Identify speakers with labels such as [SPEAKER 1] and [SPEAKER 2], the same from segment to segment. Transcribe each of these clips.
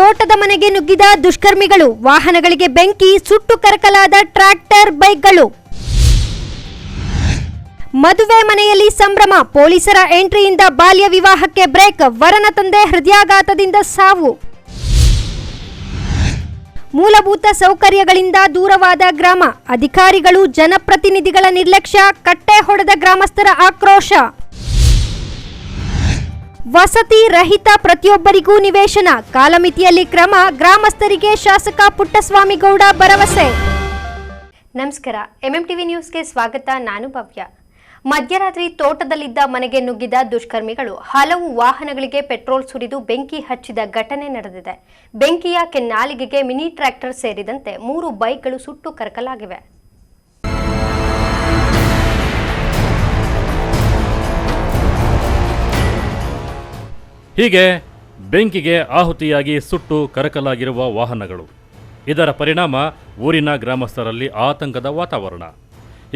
[SPEAKER 1] ತೋಟದ ಮನೆಗೆ ನುಗ್ಗಿದ ದುಷ್ಕರ್ಮಿಗಳು, ವಾಹನಗಳಿಗೆ ಬೆಂಕಿ, ಸುಟ್ಟು ಕರಕಲಾದ ಟ್ರ್ಯಾಕ್ಟರ್, ಬೈಕ್ಗಳು. ಮದುವೆ ಮನೆಯಲ್ಲಿ ಸಂಭ್ರಮ, ಪೊಲೀಸರ ಎಂಟ್ರಿಯಿಂದ ಬಾಲ್ಯ ವಿವಾಹಕ್ಕೆ ಬ್ರೇಕ್, ವರನ ತಂದೆ ಹೃದಯಾಘಾತದಿಂದ ಸಾವು. ಮೂಲಭೂತ ಸೌಕರ್ಯಗಳಿಂದ ದೂರವಾದ ಗ್ರಾಮ, ಅಧಿಕಾರಿಗಳು ಜನಪ್ರತಿನಿಧಿಗಳ ನಿರ್ಲಕ್ಷ್ಯ, ಕಟ್ಟೆ ಹೊಡೆದ ಗ್ರಾಮಸ್ಥರ ಆಕ್ರೋಶ. ವಸತಿ ರಹಿತ ಪ್ರತಿಯೊಬ್ಬರಿಗೂ ನಿವೇಶನ, ಕಾಲಮಿತಿಯಲ್ಲಿ ಕ್ರಮ, ಗ್ರಾಮಸ್ಥರಿಗೆ ಶಾಸಕ ಪುಟ್ಟಸ್ವಾಮಿಗೌಡ ಭರವಸೆ. ನಮಸ್ಕಾರ, ಎಂಎಂಟಿವಿ ನ್ಯೂಸ್ಗೆ ಸ್ವಾಗತ. ನಾನು ಭವ್ಯ. ಮಧ್ಯರಾತ್ರಿ ತೋಟದಲ್ಲಿದ್ದ ಮನೆಗೆ ನುಗ್ಗಿದ ದುಷ್ಕರ್ಮಿಗಳು ಹಲವು ವಾಹನಗಳಿಗೆ ಪೆಟ್ರೋಲ್ ಸುರಿದು ಬೆಂಕಿ ಹಚ್ಚಿದ ಘಟನೆ ನಡೆದಿದೆ. ಬೆಂಕಿಯ ಕೆನ್ನಾಲಿಗೆಗೆ ಮಿನಿ ಟ್ರ್ಯಾಕ್ಟರ್ ಸೇರಿದಂತೆ 3 ಬೈಕ್ಗಳು ಸುಟ್ಟು ಕರಕಲಾಗಿವೆ.
[SPEAKER 2] ಹೀಗೆ ಬೆಂಕಿಗೆ ಆಹುತಿಯಾಗಿ ಸುಟ್ಟು ಕರಕಲಾಗಿರುವ ವಾಹನಗಳು. ಇದರ ಪರಿಣಾಮ ಊರಿನ ಗ್ರಾಮಸ್ಥರಲ್ಲಿ ಆತಂಕದ ವಾತಾವರಣ.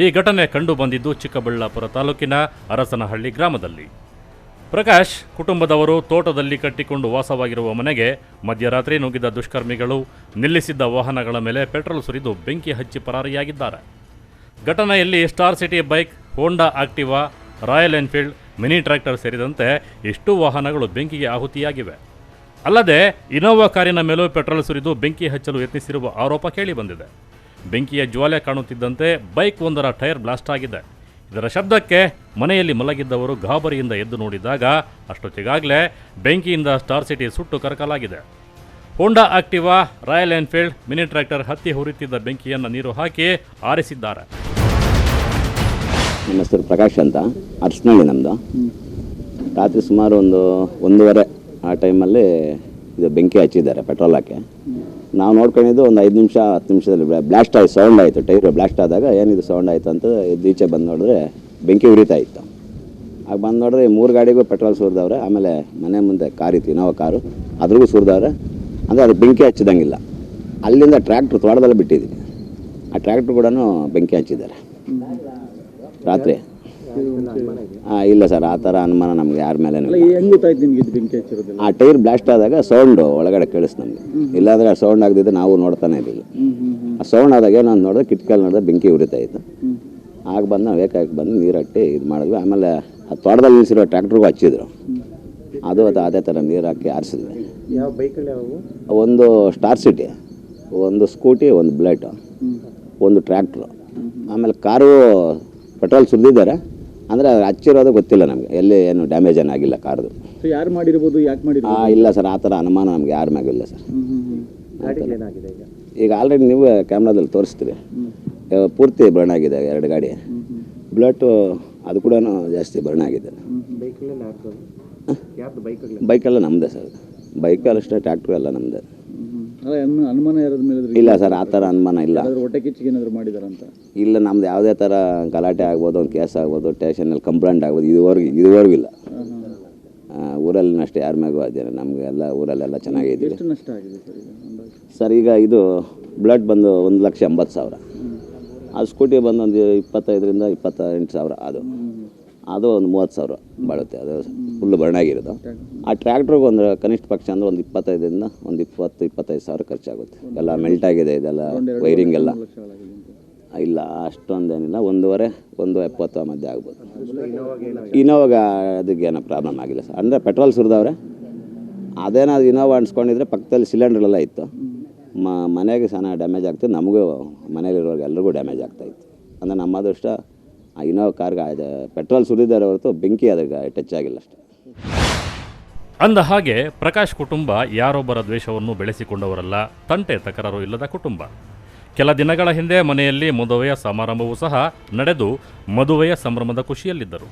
[SPEAKER 2] ಈ ಘಟನೆ ಕಂಡು ಬಂದಿದ್ದು ಚಿಕ್ಕಬಳ್ಳಾಪುರ ತಾಲೂಕಿನ ಅರಸನಹಳ್ಳಿ ಗ್ರಾಮದಲ್ಲಿ. ಪ್ರಕಾಶ್ ಕುಟುಂಬದವರು ತೋಟದಲ್ಲಿ ಕಟ್ಟಿಕೊಂಡು ವಾಸವಾಗಿರುವ ಮನೆಗೆ ಮಧ್ಯರಾತ್ರಿ ನುಗ್ಗಿದ ದುಷ್ಕರ್ಮಿಗಳು ನಿಲ್ಲಿಸಿದ್ದ ವಾಹನಗಳ ಮೇಲೆ ಪೆಟ್ರೋಲ್ ಸುರಿದು ಬೆಂಕಿ ಹಚ್ಚಿ ಪರಾರಿಯಾಗಿದ್ದಾರೆ. ಘಟನೆಯಲ್ಲಿ ಸ್ಟಾರ್ ಸಿಟಿ ಬೈಕ್, ಹೋಂಡಾ Activa, Royal Enfield, mini tractor ಸೇರಿದಂತೆ ಇಷ್ಟು ವಾಹನಗಳು ಬೆಂಕಿಗೆ ಆಹುತಿಯಾಗಿವೆ. ಅಲ್ಲದೆ ಇನೋವಾ ಕಾರಿನ ಮೇಲೂ ಪೆಟ್ರೋಲ್ ಸುರಿದು ಬೆಂಕಿ ಹಚ್ಚಲು ಯತ್ನಿಸಿರುವ ಆರೋಪ ಕೇಳಿಬಂದಿದೆ. ಬೆಂಕಿಯ ಜ್ವಾಲೆ ಕಾಣುತ್ತಿದ್ದಂತೆ ಬೈಕ್ ಒಂದರ ಟೈರ್ ಬ್ಲಾಸ್ಟ್ ಆಗಿದೆ. ಇದರ ಶಬ್ದಕ್ಕೆ ಮನೆಯಲ್ಲಿ ಮಲಗಿದ್ದವರು ಗಾಬರಿಯಿಂದ ಎದ್ದು ನೋಡಿದಾಗ ಅಷ್ಟೊತ್ತಿಗಾಗಲೇ ಬೆಂಕಿಯಿಂದ ಸ್ಟಾರ್ ಸಿಟಿ ಸುಟ್ಟು ಕರಕಲಾಗಿದೆ. Honda Activa, Royal Enfield, mini tractor ಹತ್ತಿ ಹುರಿತಿದ್ದ ಬೆಂಕಿಯನ್ನು ನೀರು ಹಾಕಿ ಆರಿಸಿದ್ದಾರೆ.
[SPEAKER 3] ನಮ್ಮ ಹೆಸರು ಪ್ರಕಾಶ್ ಅಂತ, ಅರಸನಹಳ್ಳಿ ನಮ್ಮದು. ರಾತ್ರಿ ಸುಮಾರು 1:30 ಆ ಟೈಮಲ್ಲಿ ಇದು ಬೆಂಕಿ ಹಚ್ಚಿದ್ದಾರೆ ಪೆಟ್ರೋಲ್ ಹಾಕಿ. ನಾವು ನೋಡ್ಕೊಂಡಿದ್ದು ಒಂದು 5 ನಿಮಿಷ 10 ನಿಮಿಷದಲ್ಲಿ ಬ್ಲಾಸ್ಟ್ ಆಯಿತು, ಸೌಂಡ್ ಆಯಿತು. ಟೈರ್ ಬ್ಲಾಸ್ಟ್ ಆದಾಗ ಏನಿದು ಸೌಂಡ್ ಆಯಿತು ಅಂತ ಈಚೆ ಬಂದು ನೋಡಿದ್ರೆ ಬೆಂಕಿ ಉರಿತಾ ಇತ್ತು. ಆಗ ಬಂದು ನೋಡಿದ್ರೆ 3 ಗಾಡಿಗೂ ಪೆಟ್ರೋಲ್ ಸುರಿದವ್ರೆ. ಆಮೇಲೆ ಮನೆ ಮುಂದೆ ಕಾರ್ ಇತ್ತು, ಇನೋವಾ ಕಾರು, ಅದ್ರಿಗೂ ಸುರಿದವ್ರೆ. ಅಂದರೆ ಅದು ಬೆಂಕಿ ಹಚ್ಚಿದಂಗಿಲ್ಲ. ಅಲ್ಲಿಂದ ಟ್ರ್ಯಾಕ್ಟ್ರ್ ತೋಟದಲ್ಲಿ ಬಿಟ್ಟಿದ್ದೀವಿ, ಆ ಟ್ರ್ಯಾಕ್ಟ್ರ್ ಕೂಡ ಬೆಂಕಿ ಹಚ್ಚಿದ್ದಾರೆ ರಾತ್ರಿ. ಇಲ್ಲ ಸರ್, ಆ ಥರ ಅನುಮಾನ ನಮ್ಗೆ ಯಾರ ಮೇಲೆ. ಆ ಟೈರ್ ಬ್ಲಾಸ್ಟ್ ಆದಾಗ ಸೌಂಡು ಒಳಗಡೆ ಕೇಳಿಸ್ ನಮಗೆ. ಇಲ್ಲಾಂದರೆ ಆ ಸೌಂಡ್ ಆಗದಿದ್ದರೆ ನಾವು ನೋಡ್ತಾನೆ ಇರಲಿಲ್ಲ. ಆ ಸೌಂಡ್ ಆದಾಗ ಏನಂತ ನೋಡಿದ್ರೆ ಕಿಟಕಿಯಲ್ಲಿ ನೋಡಿದ್ರೆ ಬೆಂಕಿ ಉರಿತಾ ಇತ್ತು. ಆಗ ಬಂದು ನಾವು ಏಕಾಏಕಿ ಬಂದು ನೀರಟ್ಟಿ ಇದು ಮಾಡಿದ್ವಿ. ಆಮೇಲೆ ಆ ತೋಟದಲ್ಲಿ ನಿಲ್ಲಿಸಿರೋ ಟ್ರ್ಯಾಕ್ಟ್ರಿಗೂ ಹಚ್ಚಿದ್ರು. ಅದು ಅದೇ ಥರ ನೀರು ಹಾಕಿ ಆರಿಸಿದ್ವಿ.
[SPEAKER 4] ಯಾವ ಬೈಕ್ಗಳು ಯಾವುವು?
[SPEAKER 3] ಒಂದು ಸ್ಟಾರ್ ಸಿಟಿ, ಒಂದು ಸ್ಕೂಟಿ, ಒಂದು ಬುಲೆಟ್, ಒಂದು ಟ್ರ್ಯಾಕ್ಟ್ರು. ಆಮೇಲೆ ಕಾರು ಪೆಟ್ರೋಲ್ ಸುರಿದಿದ್ದಾರೆ. ಅಂದರೆ ಹಚ್ಚಿರೋದು ಗೊತ್ತಿಲ್ಲ ನಮಗೆ, ಎಲ್ಲಿ ಏನು ಡ್ಯಾಮೇಜ್ ಏನಾಗಿಲ್ಲ ಕಾರ್ದು.
[SPEAKER 4] ಯಾರು ಮಾಡಿರ್ಬೋದು, ಯಾಕೆ ಮಾಡಿರ್ಬೋದು?
[SPEAKER 3] ಇಲ್ಲ ಸರ್, ಆ ಥರ ಅನುಮಾನ ನಮ್ಗೆ ಯಾರ ಮ್ಯಾಗಿಲ್ಲ ಸರ್. ಈಗ ಆಲ್ರೆಡಿ ನೀವು ಕ್ಯಾಮ್ರಾದಲ್ಲಿ ತೋರಿಸ್ತೀವಿ, ಪೂರ್ತಿ ಬರ್ನ್ ಆಗಿದೆ 2 ಗಾಡಿ. ಬುಲೆಟು ಅದು ಕೂಡ ಜಾಸ್ತಿ ಬರ್ನ್ ಆಗಿದೆ. ಬೈಕೆಲ್ಲ ನಮ್ಮದೇ ಸರ್, ಬೈಕಲ್ಲಿ ಅಷ್ಟೇ, ಟ್ರ್ಯಾಕ್ಟ್ರು ಎಲ್ಲ ನಮ್ಮದೇ.
[SPEAKER 4] ಅನುಮಾನ ಯಾರದ ಮೇಲೆ?
[SPEAKER 3] ಇಲ್ಲ ಸರ್, ಆ ಥರ ಅನುಮಾನ ಇಲ್ಲ.
[SPEAKER 4] ಹೊಟ್ಟೆ ಕಿಚ್ಚಿಗೆ ಏನಾದರೂ ಮಾಡಿದಾರಂತ?
[SPEAKER 3] ಇಲ್ಲ, ನಮ್ದು ಯಾವುದೇ ಥರ ಗಲಾಟೆ ಆಗ್ಬೋದು, ಒಂದು ಕೇಸ್ ಆಗ್ಬೋದು, ಸ್ಟೇಷನಲ್ಲಿ ಕಂಪ್ಲೇಂಟ್ ಆಗ್ಬೋದು, ಇದುವರೆಗೂ ಇಲ್ಲ. ಊರಲ್ಲಿ ಅಷ್ಟೇ ಯಾರ ಮ್ಯಾಗೂ ಅದೇ. ನಮಗೆ ಎಲ್ಲ ಊರಲ್ಲೆಲ್ಲ ಚೆನ್ನಾಗಿದೆ.
[SPEAKER 4] ಎಷ್ಟು ನಷ್ಟ ಆಗಿದೆ
[SPEAKER 3] ಸರ್? ಈಗ ಇದು ಬುಲೆಟ್ ಬಂದು 1,80,000. ಅದು ಸ್ಕೂಟಿ ಬಂದು ಒಂದು 25,000 ರಿಂದ 28,000. ಅದು ಒಂದು 30,000 ಬಾಳುತ್ತೆ. ಅದು ಫುಲ್ಲು ಬರ್ನಾಗಿರೋದು. ಆ ಟ್ರ್ಯಾಕ್ಟ್ರಿಗೆ ಒಂದು ಕನಿಷ್ಠ ಪಕ್ಷ ಅಂದರೆ ಒಂದು 25,000 ರಿಂದ ಒಂದು 20-25,000 ಖರ್ಚಾಗುತ್ತೆ. ಎಲ್ಲ ಮೆಲ್ಟ್ ಆಗಿದೆ, ಇದೆಲ್ಲ ವೈರಿಂಗ್ ಎಲ್ಲ. ಇಲ್ಲ, ಅಷ್ಟೊಂದೇನಿಲ್ಲ, 1.5-1.70 ಮಧ್ಯೆ ಆಗ್ಬೋದು. ಇನೋವಾಗ ಅದಕ್ಕೆ ಏನೋ ಪ್ರಾಬ್ಲಮ್ ಆಗಿಲ್ಲ ಸರ್. ಅಂದರೆ ಪೆಟ್ರೋಲ್ ಸುರಿದವ್ರೆ. ಅದೇನಾದ್ರು ಇನೋವಾ ಅನ್ಸ್ಕೊಂಡಿದ್ರೆ ಪಕ್ಕದಲ್ಲಿ ಸಿಲಿಂಡ್ರೆಲ್ಲ ಇತ್ತು. ಮನೆಗೆ ಚೆನ್ನಾಗಿ ಡ್ಯಾಮೇಜ್ ಆಗ್ತದೆ, ನಮಗೂ ಮನೇಲಿರೋರ್ಗೆ ಎಲ್ರಿಗೂ ಡ್ಯಾಮೇಜ್ ಆಗ್ತಾಯಿತ್ತು. ಅಂದರೆ ನಮ್ಮ ಅದೃಷ್ಟ ಆ ಇನೋವಾ ಕಾರ್ಗೆ ಪೆಟ್ರೋಲ್ ಸುರಿದಾರೆ ಹೊರತು ಬೆಂಕಿ ಅದಕ್ಕೆ ಟಚ್ ಆಗಿಲ್ಲ ಅಷ್ಟೇ.
[SPEAKER 2] ಅಂದ ಹಾಗೆ ಪ್ರಕಾಶ್ ಕುಟುಂಬ ಯಾರೊಬ್ಬರ ದ್ವೇಷವನ್ನು ಬೆಳೆಸಿಕೊಂಡವರಲ್ಲ, ತಂಟೆ ತಕರಾರು ಇಲ್ಲದ ಕುಟುಂಬ. ಕೆಲ ದಿನಗಳ ಹಿಂದೆ ಮನೆಯಲ್ಲಿ ಮದುವೆಯ ಸಮಾರಂಭವೂ ಸಹ ನಡೆದು ಮದುವೆಯ ಸಂಭ್ರಮದ ಖುಷಿಯಲ್ಲಿದ್ದರು.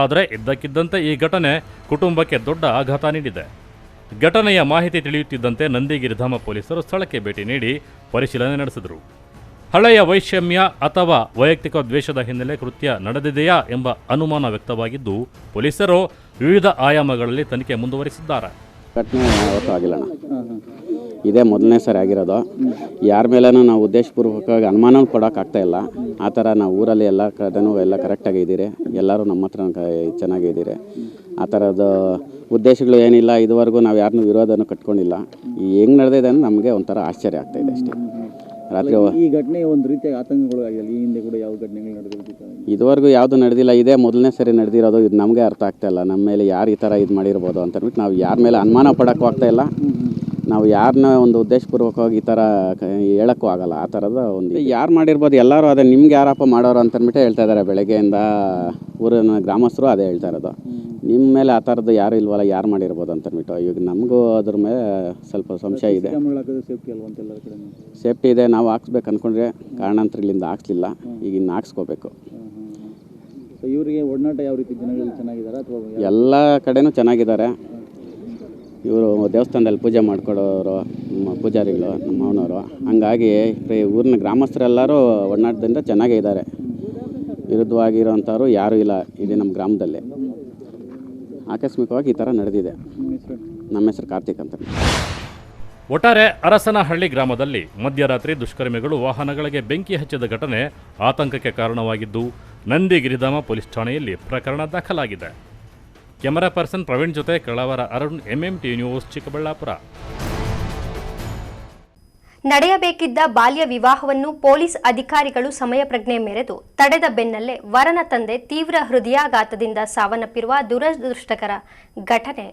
[SPEAKER 2] ಆದರೆ ಇದ್ದಕ್ಕಿದ್ದಂತೆ ಈ ಘಟನೆ ಕುಟುಂಬಕ್ಕೆ ದೊಡ್ಡ ಆಘಾತ ನೀಡಿದೆ. ಘಟನೆಯ ಮಾಹಿತಿ ತಿಳಿಯುತ್ತಿದ್ದಂತೆ ನಂದಿಗಿರಿಧಾಮ ಪೊಲೀಸರು ಸ್ಥಳಕ್ಕೆ ಭೇಟಿ ನೀಡಿ ಪರಿಶೀಲನೆ ನಡೆಸಿದರು. ಹಳೆಯ ವೈಷಮ್ಯ ಅಥವಾ ವೈಯಕ್ತಿಕ ದ್ವೇಷದ ಹಿನ್ನೆಲೆ ಕೃತ್ಯ ನಡೆದಿದೆಯಾ ಎಂಬ ಅನುಮಾನ ವ್ಯಕ್ತವಾಗಿದ್ದು ಪೊಲೀಸರು ವಿವಿಧ ಆಯಾಮಗಳಲ್ಲಿ ತನಿಖೆ ಮುಂದುವರಿಸಿದ್ದಾರೆ.
[SPEAKER 5] ಘಟನೆ ಯಾವತ್ತೂ ಆಗಿಲ್ಲ, ಇದೇ ಮೊದಲನೇ ಸಾರಿ ಆಗಿರೋದು. ಯಾರ ಮೇಲೇನೂ ನಾವು ಉದ್ದೇಶಪೂರ್ವಕವಾಗಿ ಅನುಮಾನ ಕೊಡೋಕ್ಕಾಗ್ತಾ ಇಲ್ಲ. ಆ ಥರ ನಾವು ಊರಲ್ಲಿ ಎಲ್ಲ ಕಡೆನೂ ಎಲ್ಲ ಕರೆಕ್ಟಾಗಿ ಇದ್ದೀರಿ, ಎಲ್ಲರೂ ನಮ್ಮ ಹತ್ರ ಚೆನ್ನಾಗಿದ್ದೀರಿ. ಆ ಥರದ ಉದ್ದೇಶಗಳು ಏನಿಲ್ಲ. ಇದುವರೆಗೂ ನಾವು ಯಾರನ್ನೂ ವಿರೋಧನೂ ಕಟ್ಕೊಂಡಿಲ್ಲ. ಹೆಂಗೆ ನಡೆದಿದೆ ಅಂತ ನಮಗೆ ಒಂಥರ ಆಶ್ಚರ್ಯ ಆಗ್ತಾಯಿದೆ ಅಷ್ಟೇ. ರಾತ್ರಿ
[SPEAKER 4] ಈ ಘಟನೆ ಒಂದು ರೀತಿಯಾಗಿ ಆತಂಕಗಳು ಆಗಿಲ್ಲ. ಈ ಹಿಂದೆ ಕೂಡ ಯಾವ ಘಟನೆಗಳು ನಡೆದಿರ್ಬೇಕು
[SPEAKER 5] ಇದುವರೆಗೂ ಯಾವುದು ನಡೆದಿಲ್ಲ. ಇದೇ ಮೊದಲನೇ ಸರಿ ನಡೆದಿರೋದು. ಇದು ನಮಗೆ ಅರ್ಥ ಆಗ್ತಾಯಿಲ್ಲ. ನಮ್ಮ ಮೇಲೆ ಯಾರು ಈ ಥರ ಇದು ಮಾಡಿರ್ಬೋದು ಅಂತ ಅಂದ್ಬಿಟ್ಟು ನಾವು ಯಾರ ಮೇಲೆ ಅನುಮಾನ ಪಡೋಕ್ಕೂ ಆಗ್ತಾಯಿಲ್ಲ. ನಾವು ಯಾರನ್ನ ಒಂದು ಉದ್ದೇಶಪೂರ್ವಕವಾಗಿ ಈ ಥರ ಹೇಳೋಕ್ಕೂ ಆಗಲ್ಲ. ಆ ಥರದ ಒಂದು ಯಾರು ಮಾಡಿರ್ಬೋದು, ಎಲ್ಲರೂ ಅದೇ ನಿಮ್ಗೆ ಯಾರಪ್ಪ ಮಾಡೋರು ಅಂತಂದ್ಬಿಟ್ಟು ಹೇಳ್ತಾ ಇದ್ದಾರೆ. ಬೆಳಗ್ಗೆಯಿಂದ ಊರಿನ ಗ್ರಾಮಸ್ಥರು ಅದೇ ಹೇಳ್ತಾ ಇರೋದು. ನಿಮ್ಮ ಮೇಲೆ ಆ ಥರದ್ದು ಯಾರು ಇಲ್ವಲ್ಲ, ಯಾರು ಮಾಡಿರ್ಬೋದು ಅಂತಂದ್ಬಿಟ್ಟು. ಈಗ ನಮಗೂ ಅದ್ರ ಮೇಲೆ ಸ್ವಲ್ಪ ಸಂಶಯ ಇದೆ.
[SPEAKER 4] ಸೇಫ್ಟಿ ಅಲ್ವಾ ಅಂತ ಎಲ್ಲರ ಕಡೆ
[SPEAKER 5] ಸೇಫ್ಟಿ ಇದೆ. ನಾವು ಹಾಕ್ಸ್ಬೇಕು ಅಂದ್ಕೊಂಡ್ರೆ ಕಾರಣಾಂತರಗಳಿಂದ ಹಾಕ್ಸ್ಲಿಲ್ಲ. ಈಗ ಇನ್ನು ಹಾಕ್ಸ್ಕೋಬೇಕು.
[SPEAKER 4] ಸೊ ಇವರಿಗೆ ಒಡನಾಟ ಯಾವ ರೀತಿ ಜನಗಳು ಚೆನ್ನಾಗಿದ್ದಾರೆ ಅಥವಾ
[SPEAKER 5] ಎಲ್ಲ ಕಡೆನೂ ಚೆನ್ನಾಗಿದ್ದಾರೆ. ಇವರು ದೇವಸ್ಥಾನದಲ್ಲಿ ಪೂಜೆ ಮಾಡಿಕೊಡೋರು, ನಮ್ಮ ಪೂಜಾರಿಗಳು, ನಮ್ಮ ಮಾವನವರು. ಹಂಗಾಗಿ ಊರಿನ ಗ್ರಾಮಸ್ಥರೆಲ್ಲರೂ ಒಡನಾಟದಿಂದ ಚೆನ್ನಾಗೇ ಇದ್ದಾರೆ. ವಿರುದ್ಧವಾಗಿರೋಂಥವ್ರು ಯಾರೂ ಇಲ್ಲ ಇಡೀ ನಮ್ಮ ಗ್ರಾಮದಲ್ಲಿ. ಆಕಸ್ಮಿಕವಾಗಿ ಈ ಥರ ನಡೆದಿದೆ. ನಮ್ಮ ಹೆಸರು ಕಾರ್ತಿಕ್ ಅಂತ.
[SPEAKER 2] ಒಟ್ಟಾರೆ ಅರಸನಹಳ್ಳಿ ಗ್ರಾಮದಲ್ಲಿ ಮಧ್ಯರಾತ್ರಿ ದುಷ್ಕರ್ಮಿಗಳು ವಾಹನಗಳಿಗೆ ಬೆಂಕಿ ಹಚ್ಚಿದ ಘಟನೆ ಆತಂಕಕ್ಕೆ ಕಾರಣವಾಗಿದ್ದು ನಂದಿಗಿರಿಧಾಮ ಪೊಲೀಸ್ ಠಾಣೆಯಲ್ಲಿ ಪ್ರಕರಣ ದಾಖಲಾಗಿದೆ. ಕ್ಯಾಮರಾ ಪರ್ಸನ್ ಪ್ರವೀಣ್ ಜೊತೆ ಕಳವರ ಅರುಣ್, MMTV ನ್ಯೂಸ್, ಚಿಕ್ಕಬಳ್ಳಾಪುರ.
[SPEAKER 1] ನಡೆಯಬೇಕಿದ್ದ ಬಾಲ್ಯ ವಿವಾಹವನ್ನು ಪೊಲೀಸ್ ಅಧಿಕಾರಿಗಳು ಸಮಯ ಪ್ರಜ್ಞೆ ಮೆರೆದು ತಡೆದ ಬೆನ್ನಲ್ಲೇ ವರನ ತಂದೆ ತೀವ್ರ ಹೃದಯಾಘಾತದಿಂದ ಸಾವನ್ನಪ್ಪಿರುವ ದುರದೃಷ್ಟಕರ ಘಟನೆ.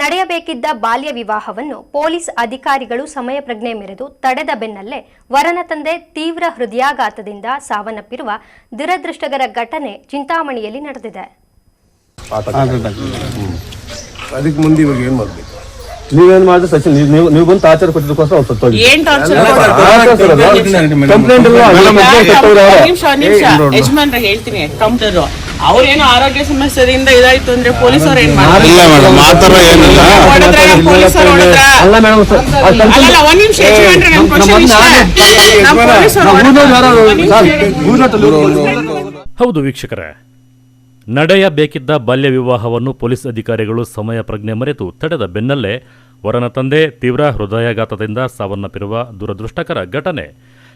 [SPEAKER 1] ನಡೆಯಬೇಕಿದ್ದ ಬಾಲ್ಯ ವಿವಾಹವನ್ನು ಪೊಲೀಸ್ ಅಧಿಕಾರಿಗಳು ಸಮಯ ಪ್ರಜ್ಞೆ ಮೆರೆದು ತಡೆದ ಬೆನ್ನಲ್ಲೇ ವರನ ತಂದೆ ತೀವ್ರ ಹೃದಯಾಘಾತದಿಂದ ಸಾವನ್ನಪ್ಪಿರುವ ದುರದೃಷ್ಟಕರ ಘಟನೆ ಚಿಂತಾಮಣಿಯಲ್ಲಿ ನಡೆದಿದೆ.
[SPEAKER 6] ಅದಕ್ಕೆ ಮುಂದೆ ಇವಾಗ ಏನು ಮಾಡಬೇಕು? ನೀವೇನ್ ಮಾಡಿದ್ರೆ ಸಚಿನ್, ನೀವು ಬಂದು ಟಾರ್ಚರ್ ಕೊಟ್ಟಿದ್ದಕ್ಕೋಸ್ಕರ ಅವ್ರು ಸತ್ತೋಗಿ
[SPEAKER 7] ಯಜಮಾನ್ರ ಹೇಳ್ತೀನಿ. ಕಂಪ್ಯೂಟರ್ ಅವ್ರೇನೋ ಆರೋಗ್ಯ ಸಮಸ್ಯೆದಿಂದ ಇದಾಯ್ತು ಅಂದ್ರೆ ಪೊಲೀಸರು ಏನ್ ಮಾಡ್ತಾರೆ? ಒಂದ್ ನಿಮಿಷ ಯಜಮಾನ್ರೆ, ನನ್ ಕ್ವಶನ್ ಇಷ್ಟ.
[SPEAKER 2] ಹೌದು ವೀಕ್ಷಕರೇ, ನಡೆಯಬೇಕಿದ್ದ ಬಾಲ್ಯ ವಿವಾಹವನ್ನು ಪೊಲೀಸ್ ಅಧಿಕಾರಿಗಳು ಸಮಯ ಪ್ರಜ್ಞೆ ಮರೆತು ತಡೆದ ಬೆನ್ನಲ್ಲೇ ವರನ ತಂದೆ ತೀವ್ರ ಹೃದಯಾಘಾತದಿಂದ ಸಾವನ್ನಪ್ಪಿರುವ ದುರದೃಷ್ಟಕರ ಘಟನೆ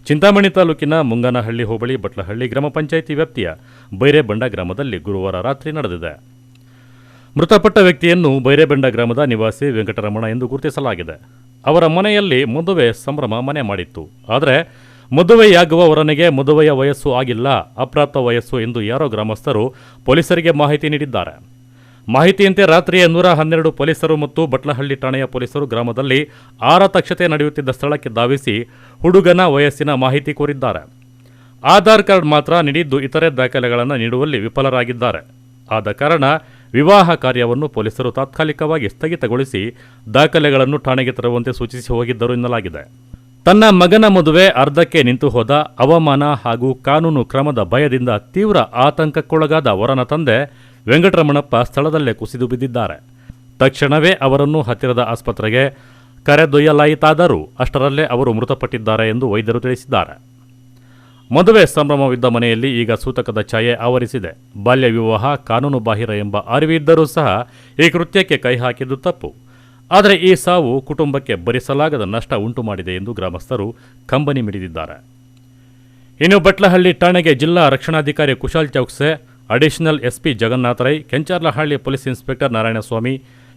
[SPEAKER 2] ಚಿಂತಾಮಣಿ ತಾಲೂಕಿನ ಮುಂಗನಹಳ್ಳಿ ಹೋಬಳಿ ಬಟ್ಲಹಳ್ಳಿ ಗ್ರಾಮ ಪಂಚಾಯಿತಿ ವ್ಯಾಪ್ತಿಯ ಬೈರೇಬಂಡ ಗ್ರಾಮದಲ್ಲಿ ಗುರುವಾರ ರಾತ್ರಿ ನಡೆದಿದೆ. ಮೃತಪಟ್ಟ ವ್ಯಕ್ತಿಯನ್ನು ಬೈರೇಬಂಡ ಗ್ರಾಮದ ನಿವಾಸಿ ವೆಂಕಟರಮಣ ಎಂದು ಗುರುತಿಸಲಾಗಿದೆ. ಅವರ ಮನೆಯಲ್ಲಿ ಮದುವೆ ಸಂಭ್ರಮ ಮನೆ ಮಾಡಿತ್ತು. ಆದರೆ ಮದುವೆಯಾಗುವ ವರನಿಗೆ ಮದುವೆಯ ವಯಸ್ಸು ಆಗಿಲ್ಲ, ಅಪ್ರಾಪ್ತ ವಯಸ್ಸು ಎಂದು ಯಾರೋ ಗ್ರಾಮಸ್ಥರು ಪೊಲೀಸರಿಗೆ ಮಾಹಿತಿ ನೀಡಿದ್ದಾರೆ. ಮಾಹಿತಿಯಂತೆ ರಾತ್ರಿಯೇ 112 ಪೊಲೀಸರು ಮತ್ತು ಬಟ್ಲಹಳ್ಳಿ ಠಾಣೆಯ ಪೊಲೀಸರು ಗ್ರಾಮದಲ್ಲಿ ಆರತಕ್ಷತೆ ನಡೆಯುತ್ತಿದ್ದ ಸ್ಥಳಕ್ಕೆ ಧಾವಿಸಿ ಹುಡುಗನ ವಯಸ್ಸಿನ ಮಾಹಿತಿ ಕೋರಿದ್ದಾರೆ. ಆಧಾರ್ ಕಾರ್ಡ್ ಮಾತ್ರ ನೀಡಿದ್ದು ಇತರೆ ದಾಖಲೆಗಳನ್ನು ನೀಡುವಲ್ಲಿ ವಿಫಲರಾಗಿದ್ದಾರೆ. ಆದ ಕಾರಣ ವಿವಾಹ ಕಾರ್ಯವನ್ನು ಪೊಲೀಸರು ತಾತ್ಕಾಲಿಕವಾಗಿ ಸ್ಥಗಿತಗೊಳಿಸಿ ದಾಖಲೆಗಳನ್ನು ಠಾಣೆಗೆ ತರುವಂತೆ ಸೂಚಿಸಿ ಹೋಗಿದ್ದರು ಎನ್ನಲಾಗಿದೆ. ತನ್ನ ಮಗನ ಮದುವೆ ಅರ್ಧಕ್ಕೆ ನಿಂತು ಹೋದ ಅವಮಾನ ಹಾಗೂ ಕಾನೂನು ಕ್ರಮದ ಭಯದಿಂದ ತೀವ್ರ ಆತಂಕಕ್ಕೊಳಗಾದ ವರನ ತಂದೆ ವೆಂಕಟರಮಣಪ್ಪ ಸ್ಥಳದಲ್ಲೇ ಕುಸಿದು ಬಿದ್ದಿದ್ದಾರೆ. ತಕ್ಷಣವೇ ಅವರನ್ನು ಹತ್ತಿರದ ಆಸ್ಪತ್ರೆಗೆ ಕರೆದೊಯ್ಯಲಾಯಿತಾದರೂ ಅಷ್ಟರಲ್ಲೇ ಅವರು ಮೃತಪಟ್ಟಿದ್ದಾರೆ ಎಂದು ವೈದ್ಯರು ತಿಳಿಸಿದ್ದಾರೆ. ಮದುವೆ ಸಂಭ್ರಮವಿದ್ದ ಮನೆಯಲ್ಲಿ ಈಗ ಸೂತಕದ ಛಾಯೆ ಆವರಿಸಿದೆ. ಬಾಲ್ಯ ವಿವಾಹ ಕಾನೂನು ಬಾಹಿರ ಎಂಬ ಅರಿವಿದ್ದರೂ ಸಹ ಈ ಕೃತ್ಯಕ್ಕೆ ಕೈ ಹಾಕಿದ್ದು ತಪ್ಪು. ಆದರೆ ಈ ಸಾವು ಕುಟುಂಬಕ್ಕೆ ಭರಿಸಲಾಗದ ನಷ್ಟ ಉಂಟು ಮಾಡಿದೆ ಎಂದು ಗ್ರಾಮಸ್ಥರು ಕಂಬನಿ ಮಿಡಿದಿದ್ದಾರೆ. ಇನ್ನು ಬಟ್ಲಹಳ್ಳಿ ಠಾಣೆಗೆ ಜಿಲ್ಲಾ ರಕ್ಷಣಾಧಿಕಾರಿ Kushal Chouksey, additional SP Jagannath Rai, Kencharlahalli police inspector Narayanaswamy,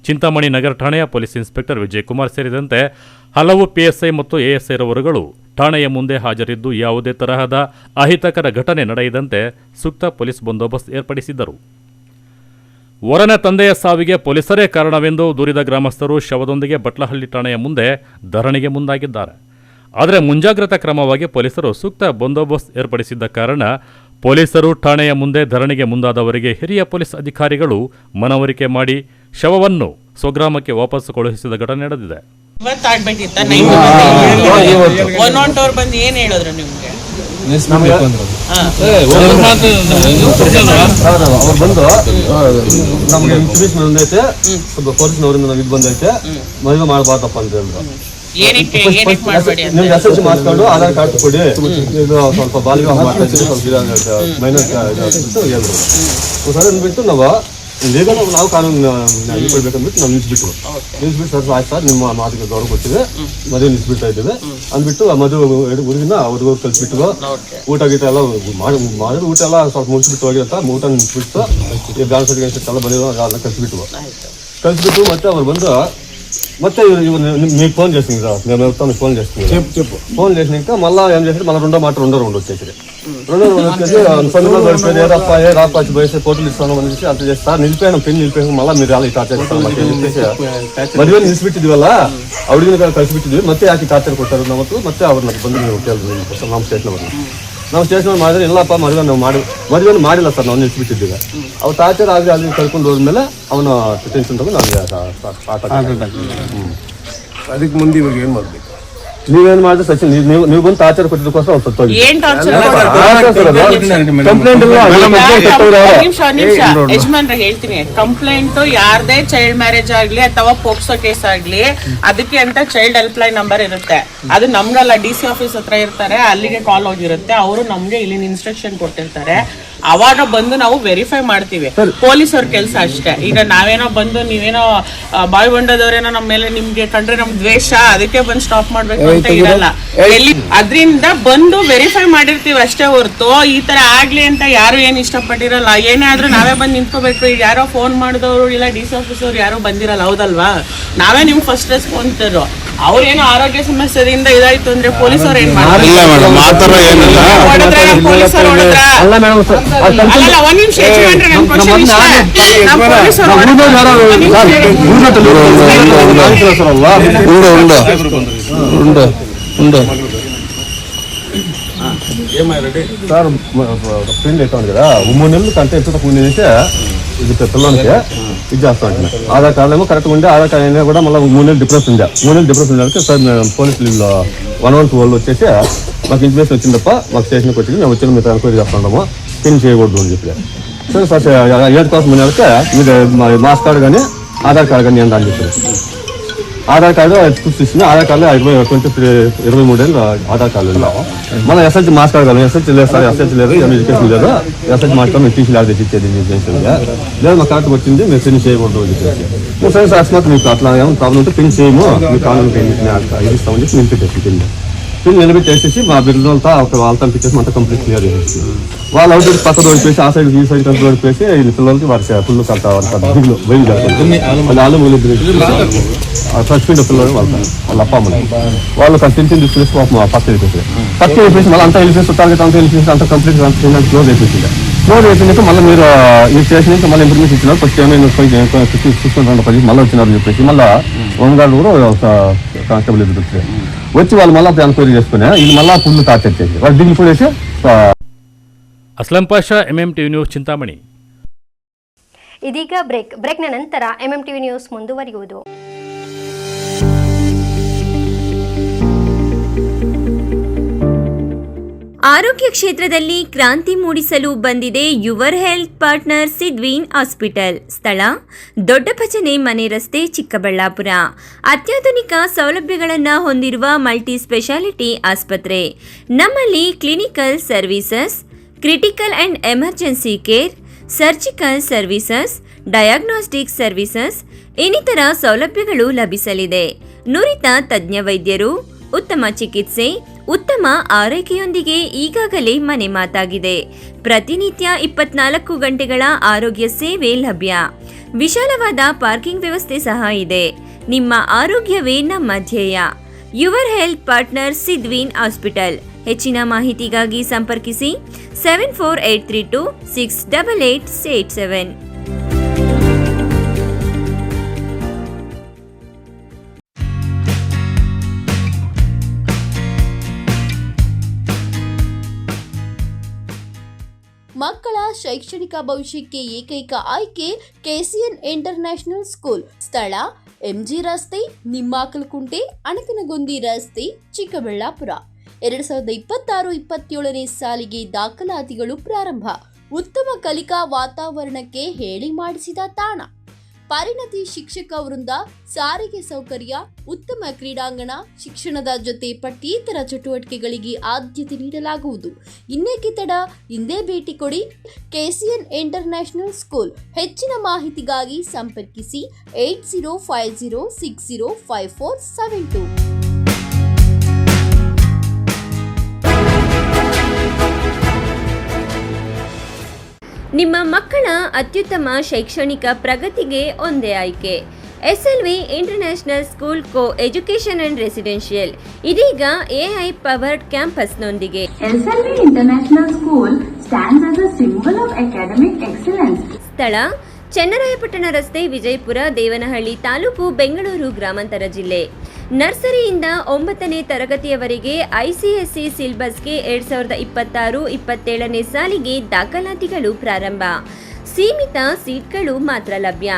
[SPEAKER 2] Chintamani ನಗರ ಠಾಣೆಯ ಪೊಲೀಸ್ ಇನ್ಸ್ಪೆಕ್ಟರ್ ವಿಜಯಕುಮಾರ್ ಸೇರಿದಂತೆ ಹಲವು PSI ಮತ್ತು ASI ರವರುಗಳು ಠಾಣೆಯ ಮುಂದೆ ಹಾಜರಿದ್ದು ಯಾವುದೇ ತರಹದ ಅಹಿತಕರ ಘಟನೆ ನಡೆಯದಂತೆ ಸೂಕ್ತ ಪೊಲೀಸ್ ಬಂದೋಬಸ್ತ್ ಏರ್ಪಡಿಸಿದ್ದರು. ವರನ ತಂದೆಯ ಸಾವಿಗೆ ಪೊಲೀಸರೇ ಕಾರಣವೆಂದು ದೂರಿದ ಗ್ರಾಮಸ್ಥರು ಶವದೊಂದಿಗೆ ಬಟ್ಲಹಳ್ಳಿ ಠಾಣೆಯ ಮುಂದೆ ಧರಣಿಗೆ ಮುಂದಾಗಿದ್ದಾರೆ. ಆದರೆ ಮುಂಜಾಗ್ರತಾ ಕ್ರಮವಾಗಿ ಪೊಲೀಸರು ಸೂಕ್ತ ಬಂದೋಬಸ್ತ್ ಏರ್ಪಡಿಸಿದ್ದ ಕಾರಣ ಪೊಲೀಸರು ಠಾಣೆಯ ಮುಂದೆ ಧರಣಿಗೆ ಮುಂದಾದವರಿಗೆ ಹಿರಿಯ ಪೊಲೀಸ್ ಅಧಿಕಾರಿಗಳು ಮನವರಿಕೆ ಮಾಡಿ ಶವವನ್ನು ಸ್ವಗ್ರಾಮಕ್ಕೆ ವಾಪಸ್ ಕಳುಹಿಸಿದ ಘಟನೆ ನಡೆದಿದೆ.
[SPEAKER 7] ಬಂದು ಏನ್ ಹೇಳಿದ್ರು ನಿಮ್ಗೆ?
[SPEAKER 6] ಅವ್ರು ಬಂದು ನಮ್ಗೆ ಇನ್ಫಾರ್ಮೇಶನ್ ಬಂದೈತೆ, ಪೊಲೀಸ್ನವರಿಂದ ನಾವು ಇದು ಬಂದೈತೆ, ಮದುವೆ ಮಾಡಬಾರ್ದಪ್ಪ ಅಂತ ಹೇಳಿದ್ರು. ನಿಮ್ಗೆ SSC ಮಾಡಿಸ್ಕೊಂಡು ಆಧಾರ್ ಕಾರ್ಡ್ ಕೊಡಿ, ಇದು ಸ್ವಲ್ಪ ಬಾಲ್ಯ ಮಾಡ್ತಾ ಇದ್ದೀವಿ, ಸ್ವಲ್ಪ ಮೈನರ್ ಹೇಳಿದ್ರು. ಸರ್ ಅಂದ್ಬಿಟ್ಟು ನಾವು ಲೀಗಲ್ ನಾವು ಕಾನೂನು ಕೊಡ್ಬೇಕಂದ್ಬಿಟ್ಟು ನಾವು ನಿಲ್ಸ್ಬಿಟ್ಟು ಸರ್ ಆಯ್ತು ಸರ್ ನಿಮ್ಮ ಮಾತಿಗೆ ಗೌರವ ಕೊಡ್ತೀವಿ ಮದುವೆ ನಿಲ್ಸ್ಬಿಡ್ತಾ ಇದ್ದೇವೆ ಅಂದ್ಬಿಟ್ಟು ಮದುವೆ ಹುಡುಗಿನ ಅವ್ರಿಗೂ ಕಲ್ಸ್ಬಿಟ್ಟು ಊಟ ಗೀಟ ಎಲ್ಲ ಮಾಡಿದ್ರು ಊಟ ಎಲ್ಲ ಸ್ವಲ್ಪ ಮುಗಿಸ್ಬಿಟ್ಟು ಹೋಗಿ ಅಂತ ಊಟ ನಿಲ್ಸ್ಬಿಟ್ಟು ಈ ಬ್ಯಾನ್ ಸರ್ಟಿಫಿಕೇಟ್ ಎಲ್ಲ ಬಂದಿರೋ ಅದನ್ನ ಕಲ್ಸ್ಬಿಟ್ಟು ಮತ್ತೆ ಅವ್ರು ಬಂದು ಮತ್ತೆ మీకు ఫోన్ చేసింది సార్ మేము ఎవరితో ఫోన్ చేస్తున్నాం ఫోన్ చేసినాక మళ్ళీ ఏం చేసి మళ్ళీ రెండో రౌండ్ వచ్చేసి సందులో పడిపోయి ఏ రాప వచ్చి పోయేసి కోర్టులు ఇస్తాను అనేసి అంత చేస్తారు నిలిపోయాను పెళ్లి నిలిపోయాను మళ్ళీ మీరు అలా టార్చర్ చేస్తారు మದುವೆ ನಿಲ್ಲಿಸ್ಬಿಟ್ಟಿದ್ವಲ್ಲ ಅವಳಿಗೆ ಕಳಿಸ್ಬಿಟ್ಟಿದ್ವಿ ಮತ್ತೆ ಯಾಕೆ ಟಾರ್ಚರ್ ಕೊಟ್ಟಾರು ನಾವು ಮತ್ತೆ ಅವ್ರನ್ನ ಬಂದು ನೀವು ನಮ್ಮ ಸ್ಟೇಷನ್ ಮಾಡಿದ್ರೆ ಇಲ್ಲಪ್ಪ ಮದುವೆ ಮಾಡಿಲ್ಲ ಸರ್ ನಾವು ನಿಲ್ಲಿಸ್ಬಿಟ್ಟಿದ್ದೀವಿ ಅವ್ರು ಟಾರ್ಚರ್ ಆಗಿ ಅಲ್ಲಿ ಕರ್ಕೊಂಡು ಹೋದ್ಮೇಲೆ ಅವನು ಟೆನ್ಷನ್ ತಗೊಂಡು ನಮಗೆ ಅದಕ್ಕೆ ಮುಂದೆ ಇವಾಗ ಏನು ಮಾಡಬೇಕು ನೀವೇನ್ ಮಾಡಿದ್ರೆ ಸಚಿನ್ ನೀವು ಬಂದು ಟಾರ್ಚರ್ ಕೊಟ್ಟಿದ್ದಕ್ಕೋಸ್ಕರ ಅವ್ರು ಸತ್ತೋಗಿ
[SPEAKER 7] ಯಜಮಾನ್ರ ಹೇಳ್ತೀನಿ ಕಂಪ್ಲೇಂಟ್ ಯಾರದೇ ಚೈಲ್ಡ್ ಮ್ಯಾರೇಜ್ ಆಗ್ಲಿ ಅಥವಾ ಪೋಕ್ಸೋ ಕೇಸ್ ಆಗ್ಲಿ ಅದಕ್ಕೆ ಅಂತ ಚೈಲ್ಡ್ ಹೆಲ್ಪ್ ಲೈನ್ ನಂಬರ್ ಇರುತ್ತೆ ಅದು ನಮ್ಗಲ್ಲ DC ಆಫೀಸ್ ಹತ್ರ ಇರ್ತಾರೆ ಅಲ್ಲಿಗೆ ಕಾಲ್ ಹೋಗಿರುತ್ತೆ ಅವರು ನಮ್ಗೆ ಇಲ್ಲಿನ ಇನ್ಸ್ಟ್ರಕ್ಷನ್ ಕೊಟ್ಟಿರ್ತಾರೆ ಅವಾಗ ಬಂದು ನಾವು ವೆರಿಫೈ ಮಾಡ್ತೀವಿ ಪೊಲೀಸವ್ರ ಕೆಲಸ ಅಷ್ಟೇ ಈಗ ನಾವೇನೋ ಬಂದು ನೀವೇನೋ ಬಾಯ್ ಬಂಡದವ್ರೇನೋ ನಮ್ಮ ಮೇಲೆ ನಿಮ್ಗೆ ಕಂಡ್ರೆ ನಮ್ ದ್ವೇಷ ಅದಕ್ಕೆ ಬಂದು ಸ್ಟಾಪ್ ಮಾಡ್ಬೇಕು ಅಂತ ಇರಲ್ಲ ಅದ್ರಿಂದ ಬಂದು ವೆರಿಫೈ ಮಾಡಿರ್ತೀವಿ ಅಷ್ಟೇ ಹೊರತು ಈ ತರ ಆಗ್ಲಿ ಅಂತ ಯಾರು ಏನ್ ಇಷ್ಟಪಟ್ಟಿರಲ್ಲ ಏನೇ ಆದ್ರೂ ನಾವೇ ಬಂದು ನಿಂತ್ಕೋಬೇಕು ಈಗ ಯಾರೋ ಫೋನ್ ಮಾಡಿದವರು ಇಲ್ಲ DC ಆಫೀಸ್ ಅವ್ರು ಯಾರೋ ಬಂದಿರಲ್ಲ ಹೌದಲ್ವಾ ನಾವೇ ನಿಮ್ಗೆ ಫಸ್ಟ್ ರೆಸ್ಪಾನ್ಸ್ ಅವ್ರೇನೋ ಆರೋಗ್ಯ ಸಮಸ್ಯೆದಿಂದ ಇದಾಯ್ತು ಅಂದ್ರೆ ಪೊಲೀಸವ್ರು ಏನ್ ಪೊಲೀಸರು ಅಲ್ಲ ಒಂದ್ ನಿಮಿಷ
[SPEAKER 6] సార్ ఫ్రెండ్ అవుతా ఉంది కదా 3 నెలలు కంటే ఎంత ముందు చేస్తే ఇది పిల్లలకి ఇది చేస్తా ఉంటున్నాయి ఆధార్ కార్డు ఏమో కరెక్ట్గా ఉండే ఆధార్ కార్డు అయినా కూడా మళ్ళీ 3 నెలలు డిఫరెన్స్ ఉంది 3 నెలలు డిఫరెన్స్ ఉండే సార్ పోలీస్ లీవ్లో 112 వాళ్ళు వచ్చేసి మాకు ఇన్ఫర్మేషన్ వచ్చిందప్ప మాకు స్టేషన్కి వచ్చి మేము వచ్చిన మీరు ఎంక్వైరీ చేస్తున్నాము పిన్ చేయకూడదు అని చెప్పి సార్ సార్ 7 కోసం నెలకి మీరు మాస్ కార్డు కానీ ఆధార్ కార్డు కానీ అని చెప్పారు ఆధార్ కార్డు చూపిస్తుంది ఆధార్ కార్డులో 23 ఏళ్ళు ఆధార్ కార్డు మళ్ళీ SH మాస్ కార్డు కాదు SH లేదు సార్ SH లేదు ఎడ్యుకేషన్ లేదు SH మాస్ కార్డు మేము తీసి లేదు ఇచ్చేది లేదు మా కార్డుకి వచ్చింది మేము పిన్ చేయకూడదు అని చెప్పేసి సరే సార్ అస్మాత్ మీకు అట్లా ఏమైనా ప్రాబ్లం ఉంటే పిన్ చేయము మీకు కావాలని ఇది ఇస్తామని చెప్పి నిలిపెట్టేసి పిన్ నిలబెట్టేసేసి మా బిడ్డలతో వాళ్ళతో పిచ్చేసి అంతా కంప్లీట్ క్లియర్ చేసేసి వాళ్ళు అవుట్ పక్క రోడ్డుపేసి ఆ సైడ్ ఈ సైడ్ కలిపి రోడ్డుపేసి ఈ పిల్లలకి వారి ఫుల్ కడతారు బయలు చేస్తారు వాళ్ళు మూడు చచ్చిపోయిన పిల్లలు వాళ్ళ అప్ప అమ్మని వాళ్ళు టెన్షన్ తీసుకునేసి పక్క వెళ్ళిపోయి పక్క వెళ్ళిపోయి మళ్ళీ అంతా వెళ్ళిపోయి చుట్టాలకి అంతా వెళ్ళిపోయి అంతా కంప్లీట్ క్లోజ్ అయిపోయింది క్లోజ్ అయిపోయినాక మళ్ళీ మీరు ఈ స్టేషన్ నుంచి మళ్ళీ ఇన్ఫర్మేషన్ ఇచ్చినారు ఫస్ట్ ఏమైనా చూసుకుంటారు 10 మళ్ళీ వచ్చినారని చెప్పేసి మళ్ళీ హోంగార్డు కూడా కానిస్టేబుల్ ఎదురు వచ్చి వాళ్ళు మళ్ళీ ఎంక్వైరీ చేసుకుని ఇది మళ్ళీ ఫుల్ టార్చర్ చేసి వాళ్ళు దిగిపోయేసి
[SPEAKER 2] ಅಸ್ಲಂ ಪಾಷಾ MMTV ನ್ಯೂಸ್ ಚಿಂತಾಮಣಿ.
[SPEAKER 1] ಇದೀಗ ಬ್ರೇಕ್ನ ನಂತರ MMTV ನ್ಯೂಸ್ ಮುಂದುವರಿಯುವುದು.
[SPEAKER 8] ಆರೋಗ್ಯ ಕ್ಷೇತ್ರದಲ್ಲಿ ಕ್ರಾಂತಿ ಮೂಡಿಸಲು ಬಂದಿದೆ ಯುವರ್ ಹೆಲ್ತ್ ಪಾರ್ಟ್ನರ್ ಸಿದ್ವೀನ್ ಹಾಸ್ಪಿಟಲ್. ಸ್ಥಳ ದೊಡ್ಡಭಜನೆ ಮನೆ ರಸ್ತೆ, ಚಿಕ್ಕಬಳ್ಳಾಪುರ. ಅತ್ಯಾಧುನಿಕ ಸೌಲಭ್ಯಗಳನ್ನು ಹೊಂದಿರುವ ಮಲ್ಟಿ ಸ್ಪೆಷಾಲಿಟಿ ಆಸ್ಪತ್ರೆ. ನಮ್ಮಲ್ಲಿ clinical services, critical and emergency care, surgical services, diagnostic services ಇನ್ನಿತರ ಸೌಲಭ್ಯಗಳು ಲಭಿಸಲಿದೆ. ನುರಿತ ತಜ್ಞ ವೈದ್ಯರು, ಉತ್ತಮ ಚಿಕಿತ್ಸೆ, ಉತ್ತಮ ಆರೈಕೆಯೊಂದಿಗೆ ಈಗಾಗಲೇ ಮನೆ ಮಾತಾಗಿದೆ. ಪ್ರತಿನಿತ್ಯ 24 ಗಂಟೆಗಳ ಆರೋಗ್ಯ ಸೇವೆ ಲಭ್ಯ. ವಿಶಾಲವಾದ ಪಾರ್ಕಿಂಗ್ ವ್ಯವಸ್ಥೆ ಸಹ ಇದೆ. ನಿಮ್ಮ ಆರೋಗ್ಯವೇ ನಮ್ಮ ಧ್ಯೇಯ. ಯುವರ್ ಹೆಲ್ತ್ ಪಾರ್ಟ್ನರ್ ಸಿದ್ವೀನ್ ಹಾಸ್ಪಿಟಲ್. ಹೆಚ್ಚಿನ ಮಾಹಿತಿಗಾಗಿ ಸಂಪರ್ಕಿಸಿ 7483268887.
[SPEAKER 9] ಮಕ್ಕಳ ಶೈಕ್ಷಣಿಕ ಭವಿಷ್ಯಕ್ಕೆ ಏಕೈಕ ಆಯ್ಕೆ KCN ಇಂಟರ್ನ್ಯಾಷನಲ್ ಸ್ಕೂಲ್. ಸ್ಥಳ MG ರಸ್ತೆ, ನಿಮ್ಮಾಕಲಕುಂಟೆ, ಅಣಕನಗೊಂದಿ ರಸ್ತೆ, ಚಿಕ್ಕಬಳ್ಳಾಪುರ. 2026-27ನೇ ಸಾಲಿಗೆ ದಾಖಲಾತಿಗಳು ಪ್ರಾರಂಭ. ಉತ್ತಮ ಕಲಿಕಾ ವಾತಾವರಣಕ್ಕೆ ಹೇಳಿ ಮಾಡಿಸಿದ ತಾಣ. ಪರಿಣತಿ ಶಿಕ್ಷಕ ವೃಂದ, ಸಾರಿಗೆ ಸೌಕರ್ಯ, ಉತ್ತಮ ಕ್ರೀಡಾಂಗಣ, ಶಿಕ್ಷಣದ ಜೊತೆ ಪಠ್ಯೇತರ ಚಟುವಟಿಕೆಗಳಿಗೆ ಆದ್ಯತೆ ನೀಡಲಾಗುವುದು. ಇನ್ನೇಕೆ ತಡ, ಇಂದೇ ಭೇಟಿ ಕೊಡಿ KCN ಇಂಟರ್ನ್ಯಾಷನಲ್ ಸ್ಕೂಲ್. ಹೆಚ್ಚಿನ ಮಾಹಿತಿಗಾಗಿ ಸಂಪರ್ಕಿಸಿ 8050605472.
[SPEAKER 8] ನಿಮ್ಮ ಮಕ್ಕಳ ಅತ್ಯುತ್ತಮ ಶೈಕ್ಷಣಿಕ ಪ್ರಗತಿಗೆ ಒಂದೇ ಆಯ್ಕೆ. SLV international school co education and residential ಇದೀಗ AI ಪವರ್ಡ್ ಕ್ಯಾಂಪಸ್ನೊಂದಿಗೆ.
[SPEAKER 10] SLV international school stands as a symbol of academic excellence.
[SPEAKER 8] ಸ್ಥಳ ಚನ್ನರಾಯಪಟ್ಟಣ ರಸ್ತೆ, ವಿಜಯಪುರ, ದೇವನಹಳ್ಳಿ ತಾಲೂಕು, ಬೆಂಗಳೂರು ಗ್ರಾಮಾಂತರ ಜಿಲ್ಲೆ. ನರ್ಸರಿಯಿಂದ 9ನೇ ತರಗತಿಯವರೆಗೆ ICSE ಸಿಲೆಬಸ್ಗೆ 2026-27ನೇ ಸಾಲಿಗೆ ದಾಖಲಾತಿಗಳು ಪ್ರಾರಂಭ. ಸೀಮಿತ ಸೀಟ್ಗಳು ಮಾತ್ರ ಲಭ್ಯ.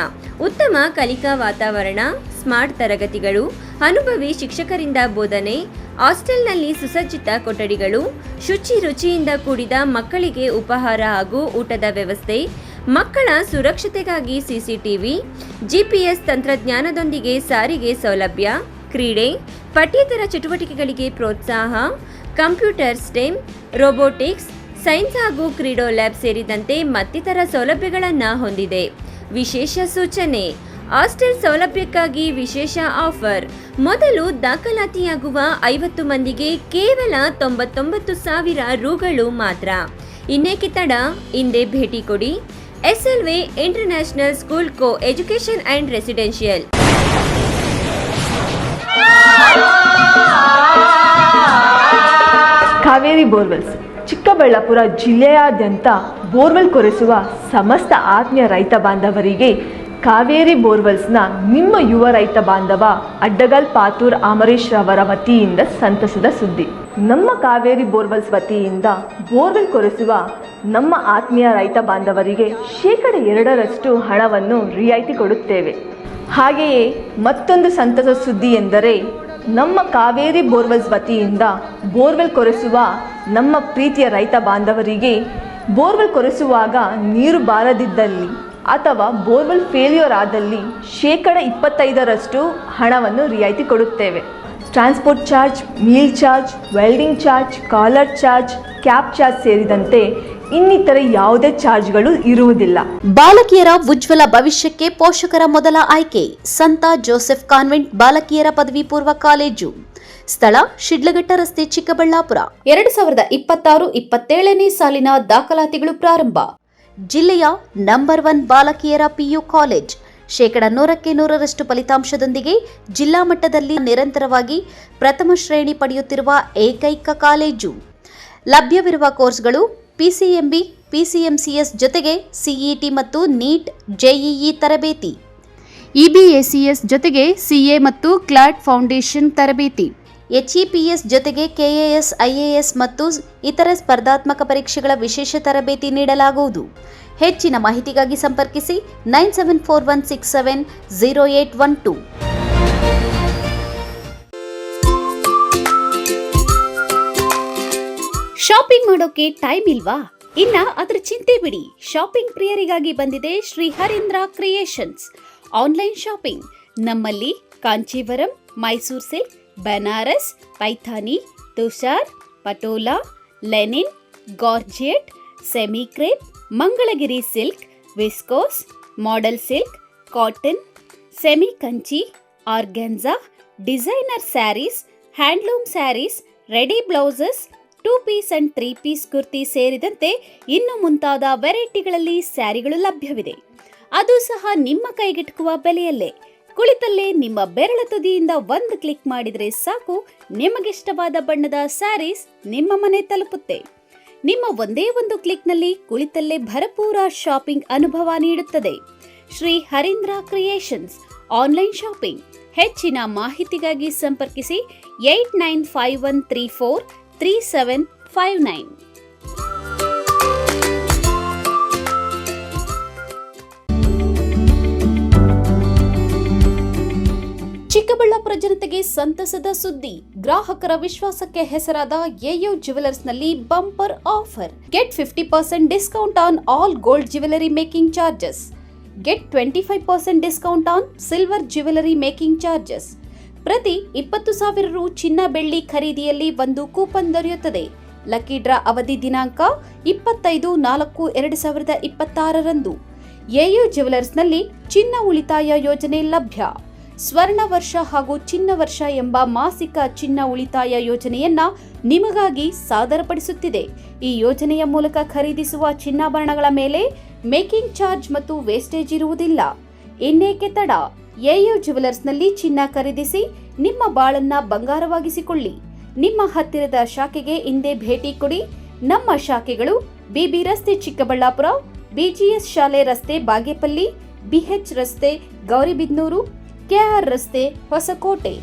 [SPEAKER 8] ಉತ್ತಮ ಕಲಿಕಾ ವಾತಾವರಣ, ಸ್ಮಾರ್ಟ್ ತರಗತಿಗಳು, ಅನುಭವಿ ಶಿಕ್ಷಕರಿಂದ ಬೋಧನೆ, ಹಾಸ್ಟೆಲ್ನಲ್ಲಿ ಸುಸಜ್ಜಿತ ಕೊಠಡಿಗಳು, ಶುಚಿ ರುಚಿಯಿಂದ ಕೂಡಿದ ಮಕ್ಕಳಿಗೆ ಉಪಹಾರ ಹಾಗೂ ಊಟದ ವ್ಯವಸ್ಥೆ, ಮಕ್ಕಳ ಸುರಕ್ಷತೆಗಾಗಿ CCTV, GPS ತಂತ್ರಜ್ಞಾನದೊಂದಿಗೆ ಸಾರಿಗೆ ಸೌಲಭ್ಯ, ಕ್ರೀಡೆ, ಪಠ್ಯೇತರ ಚಟುವಟಿಕೆಗಳಿಗೆ ಪ್ರೋತ್ಸಾಹ, ಕಂಪ್ಯೂಟರ್, ಸ್ಟೆಮ್, ರೋಬೋಟಿಕ್ಸ್, ಸೈನ್ಸ್ ಹಾಗೂ ಕ್ರೀಡೋ ಲ್ಯಾಬ್ ಸೇರಿದಂತೆ ಮತ್ತಿತರ ಸೌಲಭ್ಯಗಳನ್ನು ಹೊಂದಿದೆ. ವಿಶೇಷ ಸೂಚನೆ: ಹಾಸ್ಟೆಲ್ ಸೌಲಭ್ಯಕ್ಕಾಗಿ ವಿಶೇಷ ಆಫರ್. ಮೊದಲು ದಾಖಲಾತಿಯಾಗುವ 50 ಮಂದಿಗೆ ಕೇವಲ 99,000 ರೂಗಳು ಮಾತ್ರ. ಇನ್ನೇಕೆ ತಡ, ಇಂದೇ ಭೇಟಿ ಕೊಡಿ SLV international school co education and residential.
[SPEAKER 11] Kaveri borewells Chikkaballapur ಜಿಲ್ಲೆಯಾದ್ಯಂತ ಬೋರ್ವೆಲ್ ಕೊರೆಸುವ ಸಮಸ್ತ ಆತ್ಮೀಯ ರೈತ ಬಾಂಧವರಿಗೆ ಕಾವೇರಿ ಬೋರ್ವೆಲ್ಸ್ನ ನಿಮ್ಮ ಯುವ ರೈತ ಬಾಂಧವ ಅಡ್ಡಗಲ್ ಪಾತೂರ್ ಅಮರೀಶ್ ರವರ ವತಿಯಿಂದ ಸಂತಸದ ಸುದ್ದಿ. ನಮ್ಮ ಕಾವೇರಿ ಬೋರ್ವೆಲ್ಸ್ ವತಿಯಿಂದ ಬೋರ್ವೆಲ್ ಕೊರೆಸುವ ನಮ್ಮ ಆತ್ಮೀಯ ರೈತ ಬಾಂಧವರಿಗೆ 2% ಹಣವನ್ನು ರಿಯಾಯಿತಿ ಕೊಡುತ್ತೇವೆ. ಹಾಗೆಯೇ ಮತ್ತೊಂದು ಸಂತಸ ಸುದ್ದಿ ಎಂದರೆ ನಮ್ಮ ಕಾವೇರಿ ಬೋರ್ವೆಲ್ಸ್ ವತಿಯಿಂದ ಬೋರ್ವೆಲ್ ಕೊರೆಸುವ ನಮ್ಮ ಪ್ರೀತಿಯ ರೈತ ಬಾಂಧವರಿಗೆ ಬೋರ್ವೆಲ್ ಕೊರೆಸುವಾಗ ನೀರು ಬಾರದಿದ್ದಲ್ಲಿ ಅಥವಾ ಬೋರ್ವೆಲ್ ಫೇಲ್ಯೂರ್ ಆದಲ್ಲಿ 25% ಹಣವನ್ನು ರಿಯಾಯಿತಿ ಕೊಡುತ್ತೇವೆ. Transport charge, meal charge, welding charge, collar charge, cab charge ಸೇರಿದಂತೆ ಇನ್ನಿತರೆ ಯಾವುದೇ ಚಾರ್ಜ್ಗಳು ಇರುವುದಿಲ್ಲ.
[SPEAKER 9] ಬಾಲಕಿಯರ ಉಜ್ವಲ ಭವಿಷ್ಯಕ್ಕೆ ಪೋಷಕರ ಮೊದಲ ಆಯ್ಕೆ ಸಂತ ಜೋಸೆಫ್ ಕಾನ್ವೆಂಟ್ ಬಾಲಕಿಯರ ಪದವಿ ಪೂರ್ವ ಕಾಲೇಜು. ಸ್ಥಳ ಶಿಡ್ಲಘಟ್ಟ ರಸ್ತೆ, ಚಿಕ್ಕಬಳ್ಳಾಪುರ. 2026-27ನೇ ಸಾಲಿನ ದಾಖಲಾತಿಗಳು ಪ್ರಾರಂಭ. ಜಿಲ್ಲೆಯ ನಂಬರ್ 1 ಬಾಲಕಿಯರ PU ಕಾಲೇಜ್. 100% ಫಲಿತಾಂಶದೊಂದಿಗೆ ಜಿಲ್ಲಾ ಮಟ್ಟದಲ್ಲಿ ನಿರಂತರವಾಗಿ ಪ್ರಥಮ ಶ್ರೇಣಿ ಪಡೆಯುತ್ತಿರುವ ಏಕೈಕ ಕಾಲೇಜು. ಲಭ್ಯವಿರುವ ಕೋರ್ಸ್ಗಳು PCMB, PCMCS ಜೊತೆಗೆ CET ಮತ್ತು NEET, JEE ತರಬೇತಿ. EBACS ಜೊತೆಗೆ CA ಮತ್ತು CLAT ಫೌಂಡೇಶನ್ ತರಬೇತಿ. HEPS ಜೊತೆಗೆ KAS, IAS ಮತ್ತು ಇತರೆ ಸ್ಪರ್ಧಾತ್ಮಕ ಪರೀಕ್ಷೆಗಳ ವಿಶೇಷ ತರಬೇತಿ ನೀಡಲಾಗುವುದು. ಹೆಚ್ಚಿನ ಮಾಹಿತಿಗಾಗಿ ಸಂಪರ್ಕಿಸಿ 9741670812. ಶಾಪಿಂಗ್ ಮಾಡೋಕೆ ಟೈಮ್ ಇಲ್ವಾ? ಇನ್ನ ಅದರ ಚಿಂತೆ ಬಿಡಿ. ಶಾಪಿಂಗ್ ಪ್ರಿಯರಿಗಾಗಿ ಬಂದಿದೆ Shri Harindra creations online shopping. ನಮ್ಮಲ್ಲಿ Kanjeevaram, Mysuru silk, Banaras, Paithani, Tussar, Patola, linen, georgette, semi crepe, Mangalagiri silk, viscose, modal silk, cotton, semi Kanchi, organza, designer sarees, handloom sarees, ready blouses, 2 piece and 3 piece kurti ಸೇರಿದಂತೆ ಇನ್ನು ಮುಂತಾದ ವೆರೈಟಿಗಳಲ್ಲಿ ಸ್ಯಾರಿಗಳು ಲಭ್ಯವಿದೆ. ಅದು ಸಹ ನಿಮ್ಮ ಕೈಗೆಟುಕುವ ಬೆಲೆಯಲ್ಲೇ. ಕುಳಿತಲ್ಲೇ ನಿಮ್ಮ ಬೆರಳ ತುದಿಯಿಂದ ಒಂದು ಕ್ಲಿಕ್ ಮಾಡಿದರೆ ಸಾಕು, ನಿಮಗಿಷ್ಟವಾದ ಬಣ್ಣದ ಸ್ಯಾರೀಸ್ ನಿಮ್ಮ ಮನೆ ತಲುಪುತ್ತೆ. ನಿಮ್ಮ ಒಂದೇ ಒಂದು ಕ್ಲಿಕ್ನಲ್ಲಿ ಕುಳಿತಲ್ಲೇ ಭರಪೂರ ಶಾಪಿಂಗ್ ಅನುಭವ ನೀಡುತ್ತದೆ. Shri Harindra creations online shopping. ಹೆಚ್ಚಿನ ಮಾಹಿತಿಗಾಗಿ ಸಂಪರ್ಕಿಸಿ 8951343759. ಚಿಕ್ಕಬಳ್ಳಾಪುರ ಜನತೆಗೆ ಸಂತಸದ ಸುದ್ದಿ. ಗ್ರಾಹಕರ ವಿಶ್ವಾಸಕ್ಕೆ ಹೆಸರಾದ ಎಯು ಜ್ಯುವೆಲರ್ಸ್ನಲ್ಲಿ bumper offer. Get 50% discount on all gold jewellery making charges. Get 25% discount on silver jewellery making charges. ಪ್ರತಿ 20,000 ರು ಚಿನ್ನ ಬೆಳ್ಳಿ ಖರೀದಿಯಲ್ಲಿ ಒಂದು ಕೂಪನ್ ದೊರೆಯುತ್ತದೆ. ಲಕ್ಕಿ ಡ್ರಾ ಅವಧಿ ದಿನಾಂಕ 25/4/2026 ಎಯು ಜ್ಯುವೆಲರ್ಸ್ನಲ್ಲಿ ಚಿನ್ನ ಉಳಿತಾಯ ಯೋಜನೆ ಲಭ್ಯ. ಸ್ವರ್ಣ ವರ್ಷ ಹಾಗೂ ಚಿನ್ನ ವರ್ಷ ಎಂಬ ಮಾಸಿಕ ಚಿನ್ನ ಉಳಿತಾಯ ಯೋಜನೆಯನ್ನ ನಿಮಗಾಗಿ ಸಾದರಪಡಿಸುತ್ತಿದೆ. ಈ ಯೋಜನೆಯ ಮೂಲಕ ಖರೀದಿಸುವ ಚಿನ್ನಾಭರಣಗಳ ಮೇಲೆ ಮೇಕಿಂಗ್ ಚಾರ್ಜ್ ಮತ್ತು ವೇಸ್ಟೇಜ್ ಇರುವುದಿಲ್ಲ. ಇನ್ನೇಕೆ ತಡ? ಎಯು ಜ್ಯುವೆಲರ್ಸ್ನಲ್ಲಿ ಚಿನ್ನ ಖರೀದಿಸಿ ನಿಮ್ಮ ಬಾಳನ್ನ ಬಂಗಾರವಾಗಿಸಿಕೊಳ್ಳಿ. ನಿಮ್ಮ ಹತ್ತಿರದ ಶಾಖೆಗೆ ಇಂದೇ ಭೇಟಿ ಕೊಡಿ. ನಮ್ಮ ಶಾಖೆಗಳು ಬಿಬಿ ರಸ್ತೆ ಚಿಕ್ಕಬಳ್ಳಾಪುರ, ಬಿಜಿಎಸ್ ಶಾಲೆ ರಸ್ತೆ ಬಾಗೇಪಲ್ಲಿ, ಬಿಎಚ್ ರಸ್ತೆ ಗೌರಿಬಿದನೂರು, ಕೆಆರ್ ರಸ್ತೆ ಹೊಸಕೋಟೆ.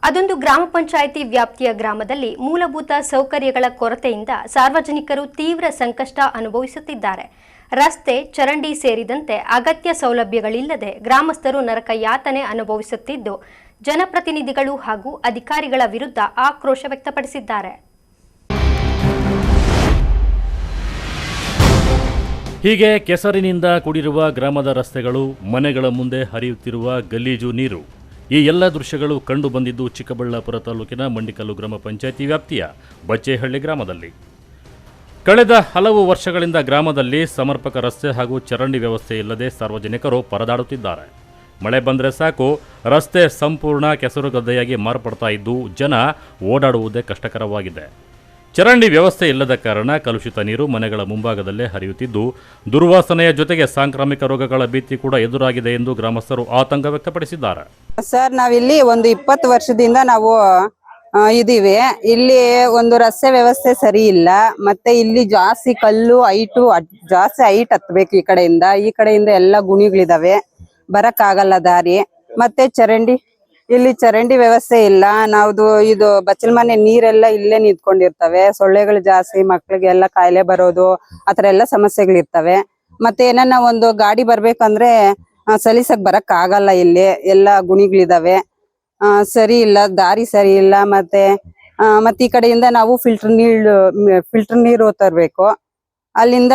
[SPEAKER 1] ಅದೊಂದು ಗ್ರಾಮ ಪಂಚಾಯಿತಿ ವ್ಯಾಪ್ತಿಯ ಗ್ರಾಮದಲ್ಲಿ ಮೂಲಭೂತ ಸೌಕರ್ಯಗಳ ಕೊರತೆಯಿಂದ ಸಾರ್ವಜನಿಕರು ತೀವ್ರ ಸಂಕಷ್ಟ ಅನುಭವಿಸುತ್ತಿದ್ದಾರೆ. ರಸ್ತೆ, ಚರಂಡಿ ಸೇರಿದಂತೆ ಅಗತ್ಯ ಸೌಲಭ್ಯಗಳಿಲ್ಲದೆ ಗ್ರಾಮಸ್ಥರು ನರಕ ಯಾತನೆ ಅನುಭವಿಸುತ್ತಿದ್ದು, ಜನಪ್ರತಿನಿಧಿಗಳು ಹಾಗೂ ಅಧಿಕಾರಿಗಳ ವಿರುದ್ಧ ಆಕ್ರೋಶ ವ್ಯಕ್ತಪಡಿಸಿದ್ದಾರೆ.
[SPEAKER 2] ಹೀಗೆ ಕೆಸರಿನಿಂದ ಕೂಡಿರುವ ಗ್ರಾಮದ ರಸ್ತೆಗಳು, ಮನೆಗಳ ಮುಂದೆ ಹರಿಯುತ್ತಿರುವ ಗಲೀಜು ನೀರು, ಈ ಎಲ್ಲ ದೃಶ್ಯಗಳು ಕಂಡು ಬಂದಿದ್ದು ಚಿಕ್ಕಬಳ್ಳಾಪುರ ತಾಲೂಕಿನ ಮಂಡಿಕಲ್ಲು ಗ್ರಾಮ ಪಂಚಾಯಿತಿ ವ್ಯಾಪ್ತಿಯ ಬಚ್ಚೇಹಳ್ಳಿ ಗ್ರಾಮದಲ್ಲಿ. ಕಳೆದ ಹಲವು ವರ್ಷಗಳಿಂದ ಗ್ರಾಮದಲ್ಲಿ ಸಮರ್ಪಕ ರಸ್ತೆ ಹಾಗೂ ಚರಂಡಿ ವ್ಯವಸ್ಥೆ ಇಲ್ಲದೆ ಸಾರ್ವಜನಿಕರು ಪರದಾಡುತ್ತಿದ್ದಾರೆ. ಮಳೆ ಬಂದರೆ ಸಾಕು, ರಸ್ತೆ ಸಂಪೂರ್ಣ ಕೆಸರುಗದ್ದೆಯಾಗಿ ಮಾರ್ಪಡ್ತಾ ಇದ್ದು ಜನ ಓಡಾಡುವುದೇ ಕಷ್ಟಕರವಾಗಿದೆ. ಚರಂಡಿ ವ್ಯವಸ್ಥೆ ಇಲ್ಲದ ಕಾರಣ ಕಲುಷಿತ ನೀರು ಮನೆಗಳ ಮುಂಭಾಗದಲ್ಲೇ ಹರಿಯುತ್ತಿದ್ದು, ದುರ್ವಾಸನೆಯ ಜೊತೆಗೆ ಸಾಂಕ್ರಾಮಿಕ ರೋಗಗಳ ಭೀತಿ ಕೂಡ ಎದುರಾಗಿದೆ ಎಂದು ಗ್ರಾಮಸ್ಥರು ಆತಂಕ ವ್ಯಕ್ತಪಡಿಸಿದ್ದಾರೆ.
[SPEAKER 12] ಸರ್, ನಾವಿಲ್ಲಿ ಒಂದು 20 ವರ್ಷದಿಂದ ನಾವು ಇದೀವಿ. ಇಲ್ಲಿ ಒಂದು ರಸ್ತೆ ವ್ಯವಸ್ಥೆ ಸರಿ ಇಲ್ಲ. ಮತ್ತೆ ಇಲ್ಲಿ ಜಾಸ್ತಿ ಕಲ್ಲು ಜಾಸ್ತಿ ಹೈಟ್ ಹತ್ಬೇಕು. ಈ ಕಡೆಯಿಂದ ಎಲ್ಲ ಗುಣಿಗಳಿದಾವೆ, ಬರಕ್ ಆಗಲ್ಲ ದಾರಿ. ಮತ್ತೆ ಇಲ್ಲಿ ಚರಂಡಿ ವ್ಯವಸ್ಥೆ ಇಲ್ಲ. ನಾವ್ದು ಇದು ಬಚ್ಚಲ್ ಮನೆ ನೀರೆಲ್ಲ ಇಲ್ಲೇ ನಿಂತ್ಕೊಂಡಿರ್ತವೆ. ಸೊಳ್ಳೆಗಳು ಜಾಸ್ತಿ, ಮಕ್ಳಿಗೆಲ್ಲ ಕಾಯಿಲೆ ಬರೋದು, ಆತರ ಎಲ್ಲ ಸಮಸ್ಯೆಗಳಿರ್ತವೆ. ಮತ್ತೆ ಏನನ್ನ ಒಂದು ಗಾಡಿ ಬರ್ಬೇಕಂದ್ರೆ ಸಲೀಸಾಗಿ ಬರಕ್ ಆಗಲ್ಲ. ಇಲ್ಲಿ ಎಲ್ಲ ಗುಣಿಗಳಿದಾವೆ, ಸರಿ ಇಲ್ಲ, ದಾರಿ ಸರಿ ಇಲ್ಲ. ಮತ್ತೆ ಈ ಕಡೆಯಿಂದ ನಾವು ಫಿಲ್ಟರ್ ನೀರು ತರ್ಬೇಕು. ಅಲ್ಲಿಂದ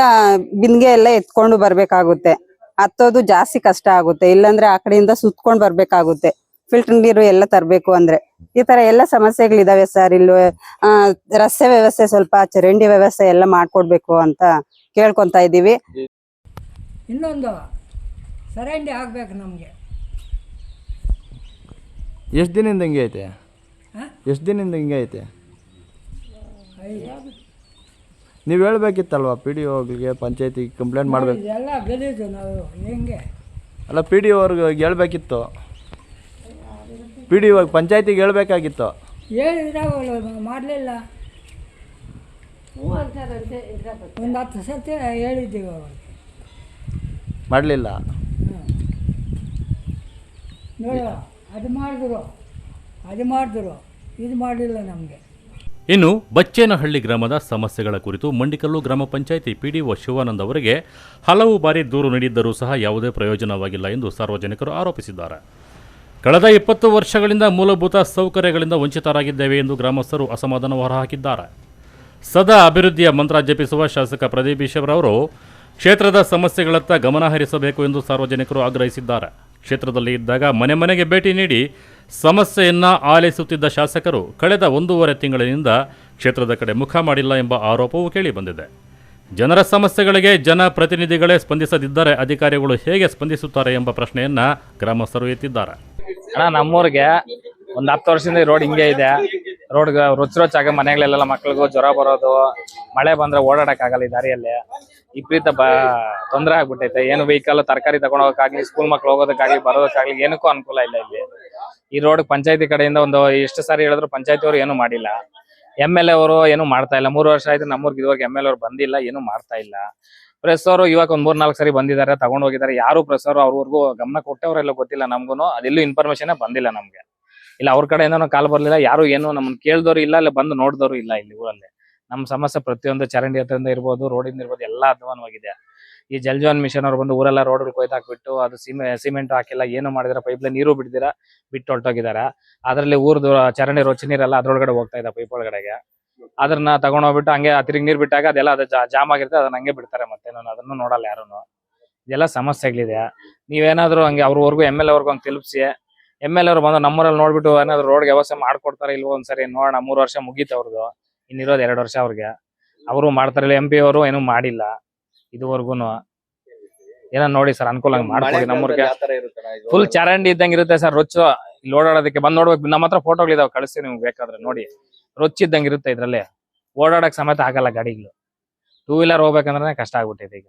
[SPEAKER 12] ಬಿಂದಿಗೆ ಎಲ್ಲ ಎತ್ಕೊಂಡು ಬರ್ಬೇಕಾಗುತ್ತೆ. ಹತ್ತೋದು ಜಾಸ್ತಿ ಕಷ್ಟ ಆಗುತ್ತೆ. ಇಲ್ಲಾಂದ್ರೆ ಆ ಕಡೆಯಿಂದ ಸುತ್ಕೊಂಡ್ ಬರ್ಬೇಕಾಗುತ್ತೆ. ಫಿಲ್ಟರ್ ನೀರು ಎಲ್ಲ ತರ್ಬೇಕು ಅಂದ್ರೆ ಈ ತರ ಎಲ್ಲ ಸಮಸ್ಯೆಗಳಿದಾವೆ ಸರ್. ಇಲ್ಲಿ ರಸ್ತೆ ವ್ಯವಸ್ಥೆ, ಸ್ವಲ್ಪ ಚರಂಡಿ ವ್ಯವಸ್ಥೆ ಎಲ್ಲ ಮಾಡ್ಕೊಡ್ಬೇಕು ಅಂತ ಕೇಳ್ಕೊಂತ ಇದೀವಿ.
[SPEAKER 13] ಇನ್ನೊಂದು ಚರಂಡಿ ಆಗ್ಬೇಕು ನಮ್ಗೆ.
[SPEAKER 4] ಎಷ್ಟು ದಿನದಿಂದ ಹಿಂಗೆ ಐತೆ? ನೀವು ಹೇಳ್ಬೇಕಿತ್ತಲ್ವಾ PDO ಪಂಚಾಯತಿ ಕಂಪ್ಲೇಂಟ್ ಮಾಡ್ಬೇಕು.
[SPEAKER 13] ಎಲ್ಲ ಗಲೀಜು ನಾವು ಹೆಂಗೆ
[SPEAKER 4] ಅಲ್ಲ, PDO ಅವ್ರಿಗೆ ಹೇಳ್ಬೇಕಿತ್ತು. PDO ಪಂಚಾಯತಿಗೆ ಹೇಳ್ಬೇಕಾಗಿತ್ತು.
[SPEAKER 13] ಹೇಳಿದ್ರೆ ಮಾಡಲಿಲ್ಲ. ಒಂದು 10 ಸತಿ ಹೇಳಿದ್ದೀವಿ ಅವ್ರಿಗೆ,
[SPEAKER 4] ಮಾಡಲಿಲ್ಲ.
[SPEAKER 13] ನೋಡು, ಅದು ಮಾಡಿದ್ರು ಇದು ಮಾಡಲಿಲ್ಲ ನಮಗೆ.
[SPEAKER 2] ಇನ್ನು ಬಚ್ಚೇನಹಳ್ಳಿ ಗ್ರಾಮದ ಸಮಸ್ಯೆಗಳ ಕುರಿತು ಮಂಡಿಕಲ್ಲು ಗ್ರಾಮ ಪಂಚಾಯಿತಿ PDO ಶಿವಾನಂದ್ ಅವರಿಗೆ ಹಲವು ಬಾರಿ ದೂರು ನೀಡಿದ್ದರೂ ಸಹ ಯಾವುದೇ ಪ್ರಯೋಜನವಾಗಿಲ್ಲ ಎಂದು ಸಾರ್ವಜನಿಕರು ಆರೋಪಿಸಿದ್ದಾರೆ. ಕಳೆದ 20 ವರ್ಷಗಳಿಂದ ಮೂಲಭೂತ ಸೌಕರ್ಯಗಳಿಂದ ವಂಚಿತರಾಗಿದ್ದೇವೆ ಎಂದು ಗ್ರಾಮಸ್ಥರು ಅಸಮಾಧಾನ ಹೊರಹಾಕಿದ್ದಾರೆ. ಸದಾ ಅಭಿವೃದ್ಧಿಯ ಮಂತ್ರ ಜಪಿಸುವ ಶಾಸಕ ಪ್ರದೀಪ್ ಈಶ್ವರ್ ಅವರು ಕ್ಷೇತ್ರದ ಸಮಸ್ಯೆಗಳತ್ತ ಗಮನ ಹರಿಸಬೇಕು ಎಂದು ಸಾರ್ವಜನಿಕರು ಆಗ್ರಹಿಸಿದ್ದಾರೆ. ಕ್ಷೇತ್ರದಲ್ಲಿ ಇದ್ದಾಗ ಮನೆ ಮನೆಗೆ ಭೇಟಿ ನೀಡಿ ಸಮಸ್ಯೆಯನ್ನ ಆಲಿಸುತ್ತಿದ್ದ ಶಾಸಕರು ಕಳೆದ 1.5 ತಿಂಗಳಿನಿಂದ ಕ್ಷೇತ್ರದ ಕಡೆ ಮುಖ ಮಾಡಿಲ್ಲ ಎಂಬ ಆರೋಪವೂ ಕೇಳಿಬಂದಿದೆ. ಜನರ ಸಮಸ್ಯೆಗಳಿಗೆ ಜನಪ್ರತಿನಿಧಿಗಳೇ ಸ್ಪಂದಿಸದಿದ್ದರೆ ಅಧಿಕಾರಿಗಳು ಹೇಗೆ ಸ್ಪಂದಿಸುತ್ತಾರೆ ಎಂಬ ಪ್ರಶ್ನೆಯನ್ನ ಗ್ರಾಮಸ್ಥರು ಎತ್ತಿದ್ದಾರೆ.
[SPEAKER 14] ನಮ್ಮೂರಿಗೆ ಒಂದು 10 ವರ್ಷದಿಂದ ರೋಡ್ ಹಿಂಗೆ ಇದೆ. ರೋಡ್ಗೆ ರುಚಿರೋಚಾಗ ಮನೆಗಳೆಲ್ಲ ಮಕ್ಳಿಗೂ ಜ್ವರ ಬರೋದು, ಮಳೆ ಬಂದ್ರೆ ಓಡಾಡಕ್ಕಾಗಲ್ಲ. ಈ ದಾರಿಯಲ್ಲಿ ವಿಪರೀತ ತೊಂದರೆ ಆಗ್ಬಿಟ್ಟೈತೆ. ಏನು ವೆಹಿಕಲ್ ತರಕಾರಿ ತಗೊಂಡೋಗಕ್ಕಾಗ್ಲಿ, ಸ್ಕೂಲ್ ಮಕ್ಳು ಹೋಗೋದಕ್ಕಾಗ್ಲಿ, ಬರೋದಕ್ಕಾಗ್ಲಿ ಏನಕ್ಕೂ ಅನುಕೂಲ ಇಲ್ಲ. ಇಲ್ಲಿ ಈ ರೋಡ್ ಪಂಚಾಯತಿ ಕಡೆಯಿಂದ ಒಂದು ಎಷ್ಟು ಸಾರಿ ಹೇಳಿದ್ರು ಪಂಚಾಯತಿ ಅವರು ಏನು ಮಾಡಿಲ್ಲ. MLA ಅವರು ಏನು ಮಾಡ್ತಾ ಇಲ್ಲ. 3 ವರ್ಷ ಆಯ್ತು ನಮ್ಮೂರ್ಗೆ ಇದುವರೆಗೆ MLA ಅವ್ರು ಬಂದಿಲ್ಲ, ಏನು ಮಾಡ್ತಾ ಇಲ್ಲ. ಪ್ರೆಸ್ ಅವರು ಇವಾಗ ಒಂದು 3-4 ಸರಿ ಬಂದಿದ್ದಾರೆ, ತಗೊಂಡ್ ಹೋಗಿದ್ದಾರೆ. ಯಾರು ಪ್ರೆಸ್ ಅವರು ಅವ್ರವರೆಗೂ ಗಮನ ಕೊಟ್ಟವರೆಲ್ಲ ಗೊತ್ತಿಲ್ಲ. ನಮ್ಗೂ ಅದೆಲ್ಲೂ ಇನ್ಫಾರ್ಮೇಶನ್ ಬಂದಿಲ್ಲ ನಮ್ಗೆ. ಇಲ್ಲ ಅವ್ರ ಕಡೆಯಿಂದ ಕಾಲ್ ಬರ್ಲಿಲ್ಲ, ಯಾರು ಏನು ನಮ್ಮನ್ನ ಕೇಳ್ದವ್ರು ಇಲ್ಲ, ಇಲ್ಲ ಬಂದು ನೋಡಿದವರು ಇಲ್ಲ. ಇಲ್ಲಿ ಊರಲ್ಲಿ ನಮ್ಮ ಸಮಸ್ಯೆ ಪ್ರತಿಯೊಂದು ಚರಂಡಿ ಹತ್ರದಿಂದ ಇರ್ಬೋದು, ರೋಡಿಂದ ಇರ್ಬೋದು, ಎಲ್ಲ ಅಧ್ವಾನವಾಗಿದೆ. ಈ ಜಲ್ ಜೀವನ್ ಮಿಷನ್ ಅವ್ರು ಬಂದು ಊರೆಲ್ಲ ರೋಡ್ಗಳು ಕೊಯ್ದಾಕ್ಬಿಟ್ಟು ಅದು ಸಿಮೆಂಟ್ ಹಾಕಿಲ್ಲ, ಏನು ಮಾಡಿದಾರೆ, ಪೈಪ್ಲೈನ್ ನೀರು ಬಿಡ್ದಿರಾ ಬಿಟ್ಟು ಹೊರಟೋಗಿದ್ದಾರೆ. ಅದರಲ್ಲಿ ಊರ್ದು ಚರಂಡಿ ರೊಚ್ಚ ನೀರೆಲ್ಲ ಅದ್ರೊಳಗಡೆ ಹೋಗ್ತಾ ಇದೆ ಪೈಪ್ ಒಳಗಡೆಗೆ. ಅದನ್ನ ತಗೊಂಡೋಗ್ಬಿಟ್ಟು ಹಂಗೆ ತಿರುಗಿ ನೀರು ಬಿಟ್ಟಾಗ ಅದೆಲ್ಲ ಅದು ಜಾಮ್ ಆಗಿರುತ್ತೆ, ಅದನ್ನ ಹಂಗೆ ಬಿಡ್ತಾರೆ. ಮತ್ತೆ ಅದನ್ನು ನೋಡಲ್ಲ ಯಾರು. ಇದೆಲ್ಲ ಸಮಸ್ಯೆಗಳಿದೆ. ನೀವೇನಾದ್ರು ಹಂಗೆ ಅವ್ರವರೆಗೂ MLA ಅವ್ರಿಗೂ ಹಂಗೆ ತಲುಪಿಸಿ, MLA ಅವ್ರು ಬಂದು ನಮ್ಮೂರಲ್ಲಿ ನೋಡ್ಬಿಟ್ಟು ಏನಾದ್ರು ರೋಡ್ ವ್ಯವಸ್ಥೆ ಮಾಡ್ಕೊಡ್ತಾರೆ ಇಲ್ವೋ ಒಂದ್ಸರಿ ನೋಡೋಣ. 3 ವರ್ಷ ಮುಗೀತು ಅವ್ರದ್ದು, ಇನ್ನಿರೋದು 2 ವರ್ಷ ಅವ್ರಿಗೆ. ಅವರು ಮಾಡ್ತಾರಿಲ್ಲ, MP ಅವರು ಏನೂ ಮಾಡಿಲ್ಲ ಇದುವರೆಗೂನು. ಏನೋ ನೋಡಿ ಸರ್, ಅನುಕೂಲ ಮಾಡ್ಕೊಡಿ. ನಮ್ಮೂರಿಗೆ ಫುಲ್ ಚರಂಡಿ ಇದ್ದಂಗೆ ಇರುತ್ತೆ ಸರ್, ರೊಚ್ಚು. ಇಲ್ಲಿ ಓಡಾಡೋದಕ್ಕೆ ಬಂದ್ ನೋಡ್ಬೇಕು. ನಮ್ಮ ಹತ್ರ ಫೋಟೋಗಳಿದಾವೆ, ಕಳಿಸ್ತೀವಿ ನಿಮ್ಗೆ ಬೇಕಾದ್ರೆ ನೋಡಿ. ರೊಚ್ಚಿದ್ದಂಗೆ ಇರುತ್ತೆ ಇದ್ರಲ್ಲಿ, ಓಡಾಡಕ್ ಸಮೇತ ಆಗಲ್ಲ ಗಾಡಿಗಳು. 2 ವೀಲರ್ ಹೋಗ್ಬೇಕಂದ್ರೆ ಕಷ್ಟ ಆಗ್ಬಿಟ್ಟಿದೆ ಈಗ.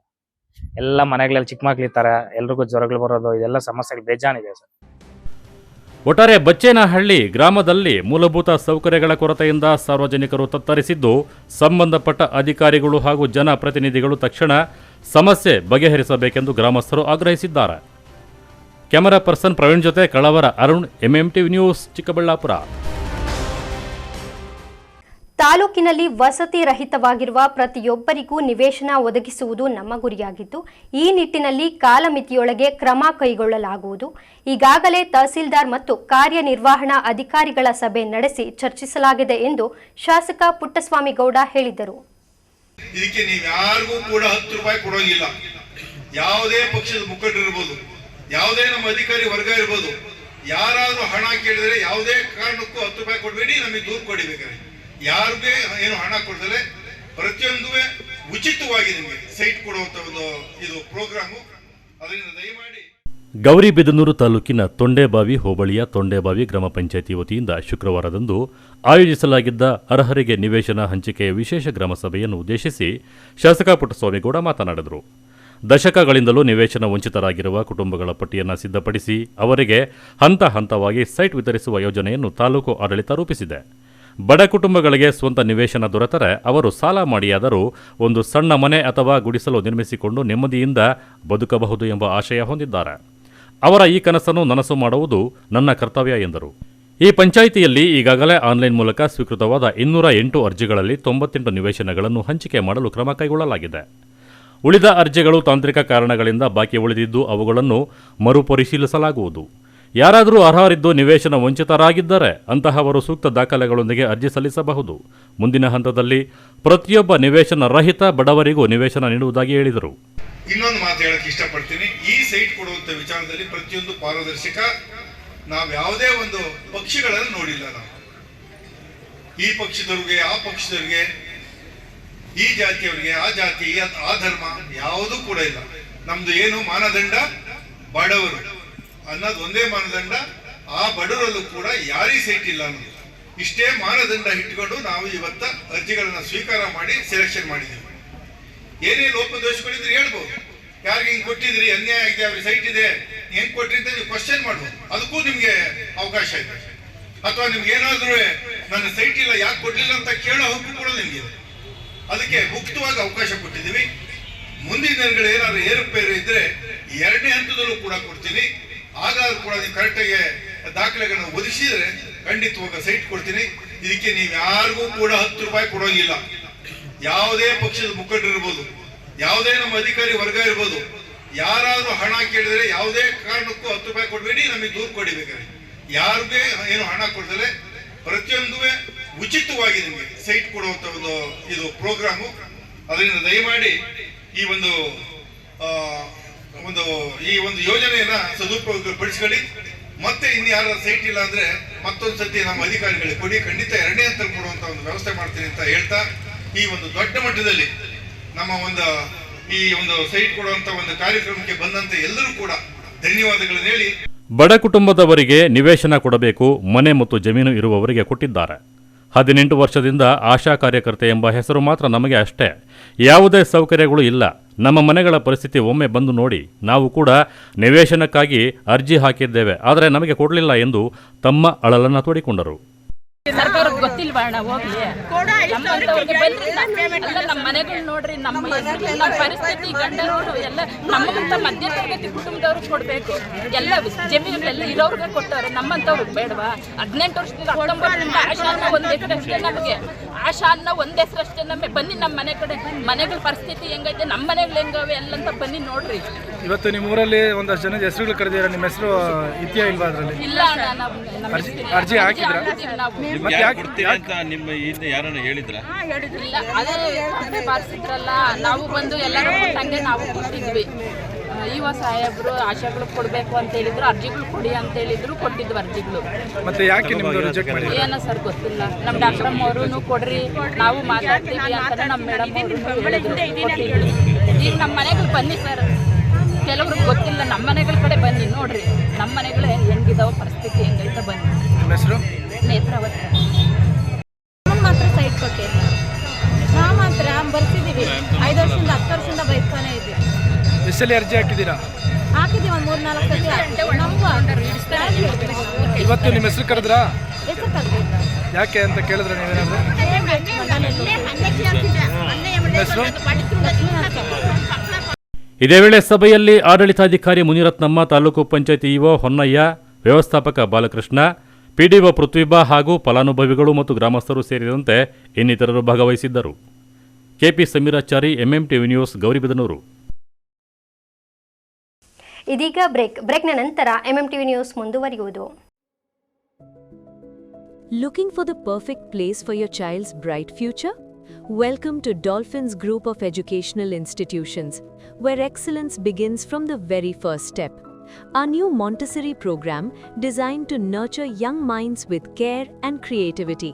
[SPEAKER 14] ಎಲ್ಲ ಮನೆಗಳಲ್ಲಿ ಚಿಕ್ಕ ಮಕ್ಳು ಇರ್ತಾರೆ, ಎಲ್ರಿಗೂ ಜ್ವರಗಳು ಬರೋದು, ಇದೆಲ್ಲ ಸಮಸ್ಯೆಗಳು ಬೇಜಾನಿದೆ ಸರ್.
[SPEAKER 2] ಒಟ್ಟಾರೆ ಬಚ್ಚೇನಹಳ್ಳಿ ಗ್ರಾಮದಲ್ಲಿ ಮೂಲಭೂತ ಸೌಕರ್ಯಗಳ ಕೊರತೆಯಿಂದ ಸಾರ್ವಜನಿಕರು ತತ್ತರಿಸಿದ್ದು, ಸಂಬಂಧಪಟ್ಟ ಅಧಿಕಾರಿಗಳು ಹಾಗೂ ಜನಪ್ರತಿನಿಧಿಗಳು ತಕ್ಷಣ ಸಮಸ್ಯೆ ಬಗೆಹರಿಸಬೇಕೆಂದು ಗ್ರಾಮಸ್ಥರು ಆಗ್ರಹಿಸಿದ್ದಾರೆ. ಕ್ಯಾಮರಾ ಪರ್ಸನ್ ಪ್ರವೀಣ್ ಜೊತೆ ಕಳವರ ಅರುಣ್, MMTV ನ್ಯೂಸ್, ಚಿಕ್ಕಬಳ್ಳಾಪುರ.
[SPEAKER 1] ತಾಲೂಕಿನಲ್ಲಿ ವಸತಿ ರಹಿತವಾಗಿರುವ ಪ್ರತಿಯೊಬ್ಬರಿಗೂ ನಿವೇಶನ ಒದಗಿಸುವುದು ನಮ್ಮ ಗುರಿಯಾಗಿದ್ದು, ಈ ನಿಟ್ಟಿನಲ್ಲಿ ಕಾಲಮಿತಿಯೊಳಗೆ ಕ್ರಮ ಕೈಗೊಳ್ಳಲಾಗುವುದು. ಈಗಾಗಲೇ ತಹಸೀಲ್ದಾರ್ ಮತ್ತು ಕಾರ್ಯನಿರ್ವಹಣಾ ಅಧಿಕಾರಿಗಳ ಸಭೆ ನಡೆಸಿ ಚರ್ಚಿಸಲಾಗಿದೆ ಎಂದು ಶಾಸಕ ಪುಟ್ಟಸ್ವಾಮಿ ಗೌಡ ಹೇಳಿದರು.
[SPEAKER 15] ಇದಕ್ಕೆ ನೀವು ಯಾರಿಗೂ ಕೂಡ 10 ರೂಪಾಯಿ ಕೊಡೋಂಗಿಲ್ಲ. ಯಾವುದೇ ಪಕ್ಷದ ಮುಖಂಡರಿರ್ಬೋದು, ಯಾವುದೇ ನಮ್ಮ ಅಧಿಕಾರಿ ವರ್ಗ ಇರ್ಬೋದು, ಯಾರಾದ್ರೂ ಹಣ ಕೇಳಿದ್ರೆ ಯಾವುದೇ ಕಾರಣಕ್ಕೂ 10 ರೂಪಾಯಿ ಕೊಡಬೇಡಿ, ನಮಗೆ ದೂರು ಕೊಡಿಬೇಕಾದ್ರೆ. ಯಾರಿಗೆ ಏನು ಹಣ ಕೊಡ್ತಾರೆ, ಪ್ರತಿಯೊಂದು ಉಚಿತವಾಗಿ ನಿಮಗೆ ಸೈಟ್ ಕೊಡುವಂತ ಒಂದು ಇದು ಪ್ರೋಗ್ರಾಮು. ಅದರಿಂದ ದಯಮಾಡಿ
[SPEAKER 2] ಗೌರಿಬಿದನೂರು ತಾಲೂಕಿನ ತೊಂಡೇಬಾವಿ ಹೋಬಳಿಯ ತೊಂಡೇಬಾವಿ ಗ್ರಾಮ ಪಂಚಾಯಿತಿ ವತಿಯಿಂದ ಶುಕ್ರವಾರದಂದು ಆಯೋಜಿಸಲಾಗಿದ್ದ ಅರ್ಹರಿಗೆ ನಿವೇಶನ ಹಂಚಿಕೆಯ ವಿಶೇಷ ಗ್ರಾಮ ಸಭೆಯನ್ನು ಉದ್ದೇಶಿಸಿ ಶಾಸಕ ಪುಟ್ಟಸ್ವಾಮಿಗೌಡ ಮಾತನಾಡಿದರು. ದಶಕಗಳಿಂದಲೂ ನಿವೇಶನ ವಂಚಿತರಾಗಿರುವ ಕುಟುಂಬಗಳ ಪಟ್ಟಿಯನ್ನು ಸಿದ್ಧಪಡಿಸಿ ಅವರಿಗೆ ಹಂತ ಹಂತವಾಗಿ ಸೈಟ್ ವಿತರಿಸುವ ಯೋಜನೆಯನ್ನು ತಾಲೂಕು ಆಡಳಿತ ರೂಪಿಸಿದೆ. ಬಡ ಕುಟುಂಬಗಳಿಗೆ ಸ್ವಂತ ನಿವೇಶನ ದೊರೆತರೆ ಅವರು ಸಾಲ ಮಾಡಿಯಾದರೂ ಒಂದು ಸಣ್ಣ ಮನೆ ಅಥವಾ ಗುಡಿಸಲು ನಿರ್ಮಿಸಿಕೊಂಡು ನೆಮ್ಮದಿಯಿಂದ ಬದುಕಬಹುದು ಎಂಬ ಆಶಯ ಹೊಂದಿದ್ದಾರೆ. ಅವರ ಈ ಕನಸನ್ನು ನನಸು ಮಾಡುವುದು ನನ್ನ ಕರ್ತವ್ಯ ಎಂದರು. ಈ ಪಂಚಾಯಿತಿಯಲ್ಲಿ ಈಗಾಗಲೇ ಆನ್ಲೈನ್ ಮೂಲಕ ಸ್ವೀಕೃತವಾದ 208 ಅರ್ಜಿಗಳಲ್ಲಿ 98 ನಿವೇಶನಗಳನ್ನು ಹಂಚಿಕೆ ಮಾಡಲು ಕ್ರಮ ಕೈಗೊಳ್ಳಲಾಗಿದೆ. ಉಳಿದ ಅರ್ಜಿಗಳು ತಾಂತ್ರಿಕ ಕಾರಣಗಳಿಂದ ಬಾಕಿ ಉಳಿದಿದ್ದು ಅವುಗಳನ್ನು ಮರುಪರಿಶೀಲಿಸಲಾಗುವುದು. ಯಾರಾದರೂ ಅರ್ಹರಿದ್ದು ನಿವೇಶನ ವಂಚಿತರಾಗಿದ್ದರೆ ಅಂತಹವರು ಸೂಕ್ತ ದಾಖಲೆಗಳೊಂದಿಗೆ ಅರ್ಜಿ ಸಲ್ಲಿಸಬಹುದು. ಮುಂದಿನ ಹಂತದಲ್ಲಿ ಪ್ರತಿಯೊಬ್ಬ ನಿವೇಶನ ರಹಿತ ಬಡವರಿಗೂ ನಿವೇಶನ ನೀಡುವುದಾಗಿ ಹೇಳಿದರು.
[SPEAKER 15] ಇನ್ನೊಂದು ಮಾತು ಹೇಳಕ್ಕೆ ಇಷ್ಟಪಡ್ತೀನಿ. ಈ ಸೈಟ್ ಕೊಡುವಂತ ವಿಚಾರದಲ್ಲಿ ಪ್ರತಿಯೊಂದು ಪಾರದರ್ಶಕ. ನಾವು ಯಾವುದೇ ಒಂದು ಪಕ್ಷಗಳನ್ನು ನೋಡಿಲ್ಲ. ನಾವು ಈ ಪಕ್ಷದವ್ರಿಗೆ, ಆ ಪಕ್ಷದವ್ರಿಗೆ, ಈ ಜಾತಿಯವರಿಗೆ, ಆ ಜಾತಿ, ಆ ಧರ್ಮ ಯಾವುದೂ ಕೂಡ ಇಲ್ಲ. ನಮ್ದು ಏನು ಮಾನದಂಡ, ಬಡವರು ಅನ್ನೋದು ಒಂದೇ ಮಾನದಂಡ. ಆ ಬಡವರಲ್ಲೂ ಕೂಡ ಯಾರಿಗೆ ಸೈಟ್ ಇಲ್ಲ ಅನ್ನೋದು, ಇಷ್ಟೇ ಮಾನದಂಡ ಇಟ್ಕೊಂಡು ನಾವು ಇವತ್ತ ಅರ್ಜಿಗಳನ್ನ ಸ್ವೀಕಾರ ಮಾಡಿ ಸೆಲೆಕ್ಷನ್ ಮಾಡಿದ್ದೀವಿ. ಏನೇ ಲೋಪದೋಷಗಳಿದ್ರೆ ಹೇಳ್ಬೋದು, ಯಾರಿಗೆ ಹಿಂಗೆ ಕೊಟ್ಟಿದ್ರಿ, ಅನ್ಯಾಯ ಆಗಿದೆ, ಅವ್ರಿಗೆ ಸೈಟ್ ಇದೆ, ಹೆಂಗ್ ಕೊಟ್ರಿ ಅಂತ ನೀವು ಕ್ವಶನ್ ಮಾಡ್ಬೋದು. ಅದಕ್ಕೂ ನಿಮ್ಗೆ ಅವಕಾಶ ಇದೆ. ಅಥವಾ ನಿಮ್ಗೆ ಏನಾದ್ರೂ ನನ್ನ ಸೈಟ್ ಇಲ್ಲ ಯಾಕೆ ಕೊಡ್ಲಿಲ್ಲ ಅಂತ ಕೇಳೋ ಹಕ್ಕು ಕೂಡ ನಿಮ್ಗಿದೆ. ಅದಕ್ಕೆ ಮುಕ್ತವಾಗಿ ಅವಕಾಶ ಕೊಟ್ಟಿದ್ದೀವಿ. ಮುಂದಿನ ದಿನಗಳು ಏನಾದ್ರು ಏರುಪೇರು ಇದ್ರೆ 2ನೇ ಹಂತದಲ್ಲೂ ಕೂಡ ಕೊಡ್ತೀನಿ. ಆಗಾದ್ರೂ ಕೂಡ ನೀವು ಕರೆಕ್ಟಾಗಿ ದಾಖಲೆಗಳನ್ನ ಒದಗಿಸಿದ್ರೆ ಖಂಡಿತವಾಗ ಸೈಟ್ ಕೊಡ್ತೀನಿ. ಇದಕ್ಕೆ ನೀವು ಯಾರಿಗೂ ಕೂಡ 10 ರೂಪಾಯಿ ಕೊಡೋಂಗಿಲ್ಲ. ಯಾವುದೇ ಪಕ್ಷದ ಮುಖಂಡರಿರ್ಬೋದು, ಯಾವುದೇ ನಮ್ಮ ಅಧಿಕಾರಿ ವರ್ಗ ಇರ್ಬೋದು, ಯಾರಾದ್ರೂ ಹಣ ಕೇಳಿದ್ರೆ ಯಾವುದೇ ಕಾರಣಕ್ಕೂ 10 ರೂಪಾಯಿ ಕೊಡಬೇಡಿ, ನಮಗೆ ದೂರು ಕೊಡಿಬೇಕಾದ್ರೆ. ಯಾರಿಗೆ ಏನು ಹಣ ಕೊಡ್ತಾರೆ, ಪ್ರತಿಯೊಂದು ಉಚಿತವಾಗಿ ನಿಮಗೆ ಸೈಟ್ ಕೊಡುವಂತ ಒಂದು ಇದು ಪ್ರೋಗ್ರಾಮು. ಅದರಿಂದ ದಯಮಾಡಿ ಈ ಒಂದು ಯೋಜನೆಯನ್ನ ಸದುಪಯೋಗಪಡಿಸ್ಕೊಳ್ಳಿ. ಮತ್ತೆ ಇನ್ನು ಯಾರ ಸೈಟ್ ಇಲ್ಲ ಅಂದ್ರೆ ಮತ್ತೊಂದ್ಸತಿ ನಮ್ಮ ಅಧಿಕಾರಿಗಳಿಗೆ ಕೊಡಿ, ಖಂಡಿತ 2ನೇ ಹಂತ ಕೊಡುವಂತ ಒಂದು ವ್ಯವಸ್ಥೆ ಮಾಡ್ತೀನಿ ಅಂತ ಹೇಳ್ತಾ, ಈ ಒಂದು ದೊಡ್ಡ ಮಟ್ಟದಲ್ಲಿ ನಮ್ಮ ಈ ಒಂದು ಸೈಟ್ ಕೊಡುವಂತ ಒಂದು ಕಾರ್ಯಕ್ರಮಕ್ಕೆ ಬಂದಂತ ಎಲ್ಲರೂ ಕೂಡ ಧನ್ಯವಾದಗಳನ್ನು ಹೇಳಿ,
[SPEAKER 2] ಬಡ ಕುಟುಂಬದವರಿಗೆ ನಿವೇಶನ ಕೊಡಬೇಕು, ಮನೆ ಮತ್ತು ಜಮೀನು ಇರುವವರಿಗೆ ಕೊಟ್ಟಿದ್ದಾರೆ. 18 ವರ್ಷದಿಂದ ಆಶಾ ಕಾರ್ಯಕರ್ತೆ ಎಂಬ ಹೆಸರು ಮಾತ್ರ ನಮಗೆ ಅಷ್ಟೇ. ಯಾವುದೇ ಸೌಕರ್ಯಗಳು ಇಲ್ಲ. ನಮ್ಮ ಮನೆಗಳ ಪರಿಸ್ಥಿತಿ ಒಮ್ಮೆ ಬಂದು ನೋಡಿ. ನಾವು ಕೂಡ ನಿವೇಶನಕ್ಕಾಗಿ ಅರ್ಜಿ ಹಾಕಿದ್ದೇವೆ, ಆದರೆ ನಮಗೆ ಕೊಡಲಿಲ್ಲ ಎಂದು ತಮ್ಮ ಅಳಲನ್ನು ತೋಡಿಕೊಂಡರು.
[SPEAKER 16] ಸರ್ಕಾರಕ್ಕೆ ಗೊತ್ತಿಲ್ವಾ ಅಣ್ಣ, ಹೋಗ್ಲಿ ನಮ್ಮಂತವ್ರಿಗೆ ಬನ್ರಿ. ನಮ್ಮ ಮನೆಗಳು ನೋಡ್ರಿ, ನಮ್ಮ ಪರಿಸ್ಥಿತಿ, ಗಂಡನವರು ಎಲ್ಲ ನಮ್ಮಂತ ಮಧ್ಯ ತರಗತಿ ಕುಟುಂಬದವ್ರು ಕೊಡ್ಬೇಕು. ಎಲ್ಲ ಜಮೀನೆಲ್ಲ ಇರೋರ್ಗೆ ಕೊಟ್ಟವ್ರು, ನಮ್ಮಂತವ್ರಿಗೆ ಬೇಡವಾ? 18 ವರ್ಷದಿಂದ 19 ಆಶಾ 1 ಎಕರೆ ಅಷ್ಟೇ ನಮಗೆ. ಆಶಾ ಅನ್ನೋ ಒಂದ್ ಹೆಸರಷ್ಟೇ. ನಮಗೆ ಬನ್ನಿ ನಮ್ಮ ಮನೆ ಕಡೆ ಮನೆಗಳ ಪರಿಸ್ಥಿತಿ ಹೆಂಗೈತೆ, ನಮ್ಮ ಮನೆಗಳು ಹೆಂಗವೆ ಎಲ್ಲಂತ ಬನ್ನಿ ನೋಡ್ರಿ.
[SPEAKER 17] ಇವತ್ತು ನಿಮ್ಮ ಊರಲ್ಲಿ ಒಂದಷ್ಟು ಜನದ ಹೆಸರುಗಳು ಕರೆದಿರ, ನಿಮ್ಮ ಹೆಸರು ಇದೆಯಾ ಇಲ್ವಾ ಅದರಲ್ಲಿ?
[SPEAKER 16] ಇಲ್ಲ ಅಣ್ಣ, ನಾವು
[SPEAKER 17] ಅರ್ಜಿ ಹಾಕಿದ್ರಾ? ಮತ್ತೆ
[SPEAKER 18] ಅಂತ ನಿಮ್ಮ ಹಿಂದೆ ಯಾರನ್ನ ಹೇಳಿದ್ರಾ?
[SPEAKER 16] ಹೇಳಿದ್ರಿಲ್ಲ, ಅದೇ ಬಾರಿಸಿದ್ರಲ್ಲ, ನಾವು ಬಂದು ಎಲ್ಲರೂ ಕೊಟ್ಟಂಗೆ ನಾವು ಕೊಟ್ಟಿದ್ವಿ. ಇವ ಸಾಹೇಬ್ರು ಆಶಾಗಳು ಕೊಡಬೇಕು ಅಂತ ಹೇಳಿದ್ರು, ಅರ್ಜಿಗಳು ಕೊಡಿ ಅಂತ ಹೇಳಿದ್ರು, ಕೊಟ್ಟಿದ್ವಿ ಅರ್ಜಿಗಳು.
[SPEAKER 17] ಮತ್ತೆ ಯಾಕೆ ನಿಮ್ದು ರಿಜೆಕ್ಟ್ ಮಾಡಿದ್ರು?
[SPEAKER 16] ಏನೋ ಸರ್ ಗೊತ್ತಿಲ್ಲ. ನಮ್ಮ ಡಾಕ್ಟರ್ ಅವರು ಕೊಡ್ರಿ ನಾವು ಮಾತಾಡ್ತೀವಿ ಅಂತ ನಮ್ಮ ಮೇಡಮ್ ಅವರು. ಈಗ ನಮ್ಮ ಮನೆಗಳು ಬನ್ನಿ ಸರ್, ಕೆಲವ್ರಿಗೆ ಗೊತ್ತಿಲ್ಲ, ನಮ್ಮ ಮನೆಗಳ ಕಡೆ ಬನ್ನಿ ನೋಡ್ರಿ, ನಮ್ಮ ಮನೆಗಳೇ ಹೆಂಗಿದಾವ ಪರಿಸ್ಥಿತಿ ಹೆಂಗೈತೆ ಬನ್ನಿ.
[SPEAKER 17] ನಿಮ್ಮ ಹೆಸರು?
[SPEAKER 16] ನೇತ್ರಾವತಿ.
[SPEAKER 19] ಮಾತ್ರ ಸೈಟ್ ಕೊಟ್ಟಿಲ್ಲ, ನಾವು ಮಾತ್ರ ಬರ್ತಿದ್ದೀವಿ. 5 ವರ್ಷದಿಂದ 10 ವರ್ಷದಿಂದ ಬೈತಾನೆ ಇದ್ದೀವಿ.
[SPEAKER 17] ಎಷ್ಟಲ್ಲಿ ಅರ್ಜಿ ಹಾಕಿದ್ದೀರಾ?
[SPEAKER 19] ಹಾಕಿದ್ದೀವಿ, ಒಂದು 3-4 ಸತಿ. ನಮಗೂ
[SPEAKER 17] ಇವತ್ತು ನಿಮ್ಮ ಹೆಸರು ಕರೆದ್ರಾ?
[SPEAKER 19] ಹೆಸರು ಕರೆದಿಲ್ಲ.
[SPEAKER 17] ಯಾಕೆ ಅಂತ ಕೇಳಿದ್ರೆ ನೀವೇನಾದ್ರು? ಹೆಸರು?
[SPEAKER 2] ಇದೇ ವೇಳೆ ಸಭೆಯಲ್ಲಿ ಆಡಳಿತಾಧಿಕಾರಿ ಮುನಿರತ್ನಮ್ಮ, ತಾಲೂಕು ಪಂಚಾಯತಿ ಇಒ ಹೊನ್ನಯ್ಯ, ವ್ಯವಸ್ಥಾಪಕ ಬಾಲಕೃಷ್ಣ, ಪಿಡಿಒ ಪೃಥ್ವಿಬಾ ಹಾಗೂ ಫಲಾನುಭವಿಗಳು ಮತ್ತು ಗ್ರಾಮಸ್ಥರು ಸೇರಿದಂತೆ ಇನ್ನಿತರರು ಭಾಗವಹಿಸಿದ್ದರು. KP Samirachari, MMTV news, Gauribidanur.
[SPEAKER 1] ಇದೀಗ ಬ್ರೇಕ್ನ ನಂತರ ಎಂಎಂಟಿವಿ ನ್ಯೂಸ್ ಮುಂದುವರಿಯುವುದು.
[SPEAKER 20] Looking for the perfect place for your child's bright future? Welcome to Dolphins Group of Educational Institutions, where excellence begins from the very first step. Our new Montessori program designed to nurture young minds with care and creativity.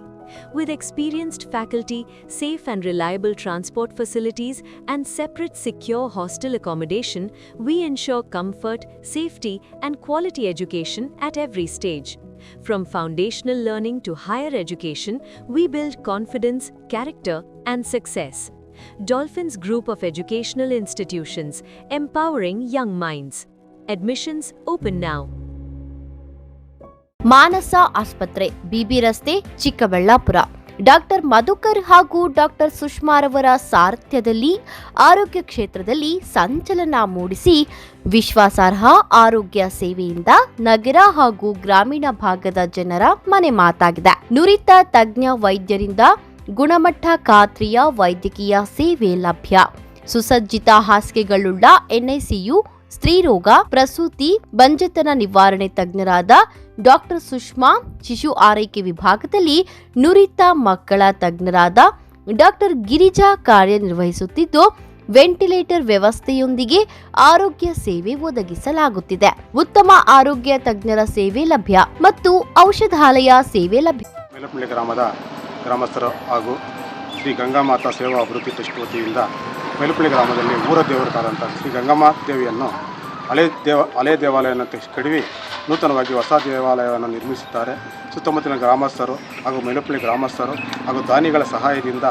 [SPEAKER 20] With experienced faculty, safe and reliable transport facilities, and separate secure hostel accommodation, we ensure comfort, safety, and quality education at every stage. From foundational learning to higher education, we build confidence, character, and success. Dolphins Group of Educational Institutions, empowering young minds. Admissions open now.
[SPEAKER 21] ಮಾನಸ ಆಸ್ಪತ್ರೆ, ಬಿಬಿ ರಸ್ತೆ, Chikkaballapur. Doctor Madhukar ಹಾಗೂ doctor ಸುಷ್ಮಾರವರ ಸಾರಥ್ಯದಲ್ಲಿ ಆರೋಗ್ಯ ಕ್ಷೇತ್ರದಲ್ಲಿ ಸಂಚಲನ ಮೂಡಿಸಿ ವಿಶ್ವಾಸಾರ್ಹ ಆರೋಗ್ಯ ಸೇವೆಯಿಂದ ನಗರ ಹಾಗೂ ಗ್ರಾಮೀಣ ಭಾಗದ ಜನರ ಮನೆ ಮಾತಾಗಿದೆ. ನುರಿತ ತಜ್ಞ ವೈದ್ಯರಿಂದ ಗುಣಮಟ್ಟ ಖಾತ್ರಿಯ ವೈದ್ಯಕೀಯ ಸೇವೆ ಲಭ್ಯ. ಸುಸಜ್ಜಿತ ಹಾಸಿಗೆಗಳುಳ್ಳ ಎನ್ಐಸಿಯು, ಸ್ತ್ರೀರೋಗ, ಪ್ರಸೂತಿ, ಬಂಜೆತನ ನಿವಾರಣೆ ತಜ್ಞರಾದ ಡಾಕ್ಟರ್ ಸುಷ್ಮಾ, ಶಿಶು ಆರೈಕೆ ವಿಭಾಗದಲ್ಲಿ ನುರಿತ ಮಕ್ಕಳ ತಜ್ಞರಾದ ಡಾಕ್ಟರ್ ಗಿರಿಜಾ ಕಾರ್ಯನಿರ್ವಹಿಸುತ್ತಿದ್ದು, ವೆಂಟಿಲೇಟರ್ ವ್ಯವಸ್ಥೆಯೊಂದಿಗೆ ಆರೋಗ್ಯ ಸೇವೆ ಒದಗಿಸಲಾಗುತ್ತಿದೆ. ಉತ್ತಮ ಆರೋಗ್ಯ ತಜ್ಞರ ಸೇವೆ ಲಭ್ಯ ಮತ್ತು ಔಷಧಾಲಯ ಸೇವೆ ಲಭ್ಯ.
[SPEAKER 22] ಮೇಲಪಳ್ಳಿ ಗ್ರಾಮದ ಗ್ರಾಮಸ್ಥರು ಹಾಗೂ ಶ್ರೀ ಗಂಗಾಮಾತಾ ಸೇವಾ ಅಭಿವೃದ್ಧಿ ಟ್ರಸ್ಟ್ ವತಿಯಿಂದ ಮೇಲಪಳ್ಳಿ ಗ್ರಾಮದಲ್ಲಿ ಊರ ದೇವರಾದಂಥ ಶ್ರೀ ಗಂಗಮ್ಮ ದೇವಿಯನ್ನು ಹಳೆ ದೇವಾಲಯವನ್ನು ಕಡಿವಿ ನೂತನವಾಗಿ ಹೊಸ ದೇವಾಲಯವನ್ನು ನಿರ್ಮಿಸುತ್ತಾರೆ. ಸುತ್ತಮುತ್ತಲಿನ ಗ್ರಾಮಸ್ಥರು ಹಾಗೂ ಮೇಲಪಳ್ಳಿ ಗ್ರಾಮಸ್ಥರು ಹಾಗೂ ದಾನಿಗಳ ಸಹಾಯದಿಂದ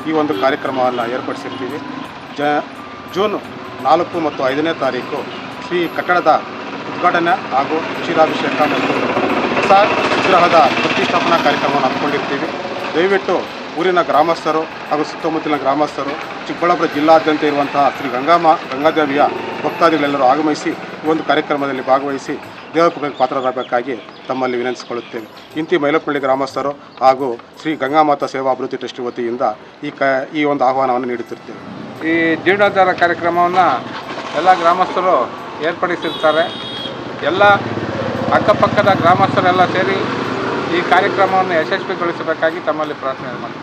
[SPEAKER 22] ಈ ಒಂದು ಕಾರ್ಯಕ್ರಮವನ್ನು ಏರ್ಪಡಿಸಿರ್ತೀವಿ. ಜೂನ್ 4 ಮತ್ತು 5ನೇ ತಾರೀಕು ಶ್ರೀ ಕಟ್ಟಡದ ಉದ್ಘಾಟನೆ ಹಾಗೂ ಕ್ಷೀರಾಭಿಷೇಕ ಮತ್ತು ಹೊಸ ವಿಗ್ರಹದ ಪ್ರತಿಷ್ಠಾಪನಾ ಕಾರ್ಯಕ್ರಮವನ್ನು ಹಮ್ಮಿಕೊಂಡಿರ್ತೀವಿ. ದಯವಿಟ್ಟು ಊರಿನ ಗ್ರಾಮಸ್ಥರು ಹಾಗೂ ಸುತ್ತಮುತ್ತಲಿನ ಗ್ರಾಮಸ್ಥರು, ಚಿಕ್ಕಬಳ್ಳಾಪುರ ಜಿಲ್ಲಾದ್ಯಂತ ಇರುವಂತಹ ಶ್ರೀ ಗಂಗಾದೇವಿಯ ಭಕ್ತಾದಿಗಳೆಲ್ಲರೂ ಆಗಮಿಸಿ ಈ ಒಂದು ಕಾರ್ಯಕ್ರಮದಲ್ಲಿ ಭಾಗವಹಿಸಿ ದೇವಕೃಪೆಗೆ ಪಾತ್ರರಾಗಬೇಕಾಗಿ ತಮ್ಮಲ್ಲಿ ವಿನಂತಿಸಿಕೊಳ್ಳುತ್ತೇವೆ. ಇಂತಿ ಮೈಲಪಳ್ಳಿ ಗ್ರಾಮಸ್ಥರು ಹಾಗೂ ಶ್ರೀ ಗಂಗಾಮಾತಾ ಸೇವಾ ಅಭಿವೃದ್ಧಿ ಟ್ರಸ್ಟ್ ವತಿಯಿಂದ ಈ ಒಂದು ಆಹ್ವಾನವನ್ನು ನೀಡುತ್ತಿರ್ತೇವೆ.
[SPEAKER 23] ಈ ಜೀರ್ಣೋದ್ಧಾರ ಕಾರ್ಯಕ್ರಮವನ್ನು ಎಲ್ಲ ಗ್ರಾಮಸ್ಥರು ಏರ್ಪಡಿಸಿರ್ತಾರೆ. ಎಲ್ಲ ಅಕ್ಕಪಕ್ಕದ ಗ್ರಾಮಸ್ಥರೆಲ್ಲ ಸೇರಿ ಈ ಕಾರ್ಯಕ್ರಮವನ್ನು ಯಶಸ್ವಿಗೊಳಿಸಬೇಕಾಗಿ ತಮ್ಮಲ್ಲಿ ಪ್ರಾರ್ಥನೆ ಮಾಡ್ತೀವಿ.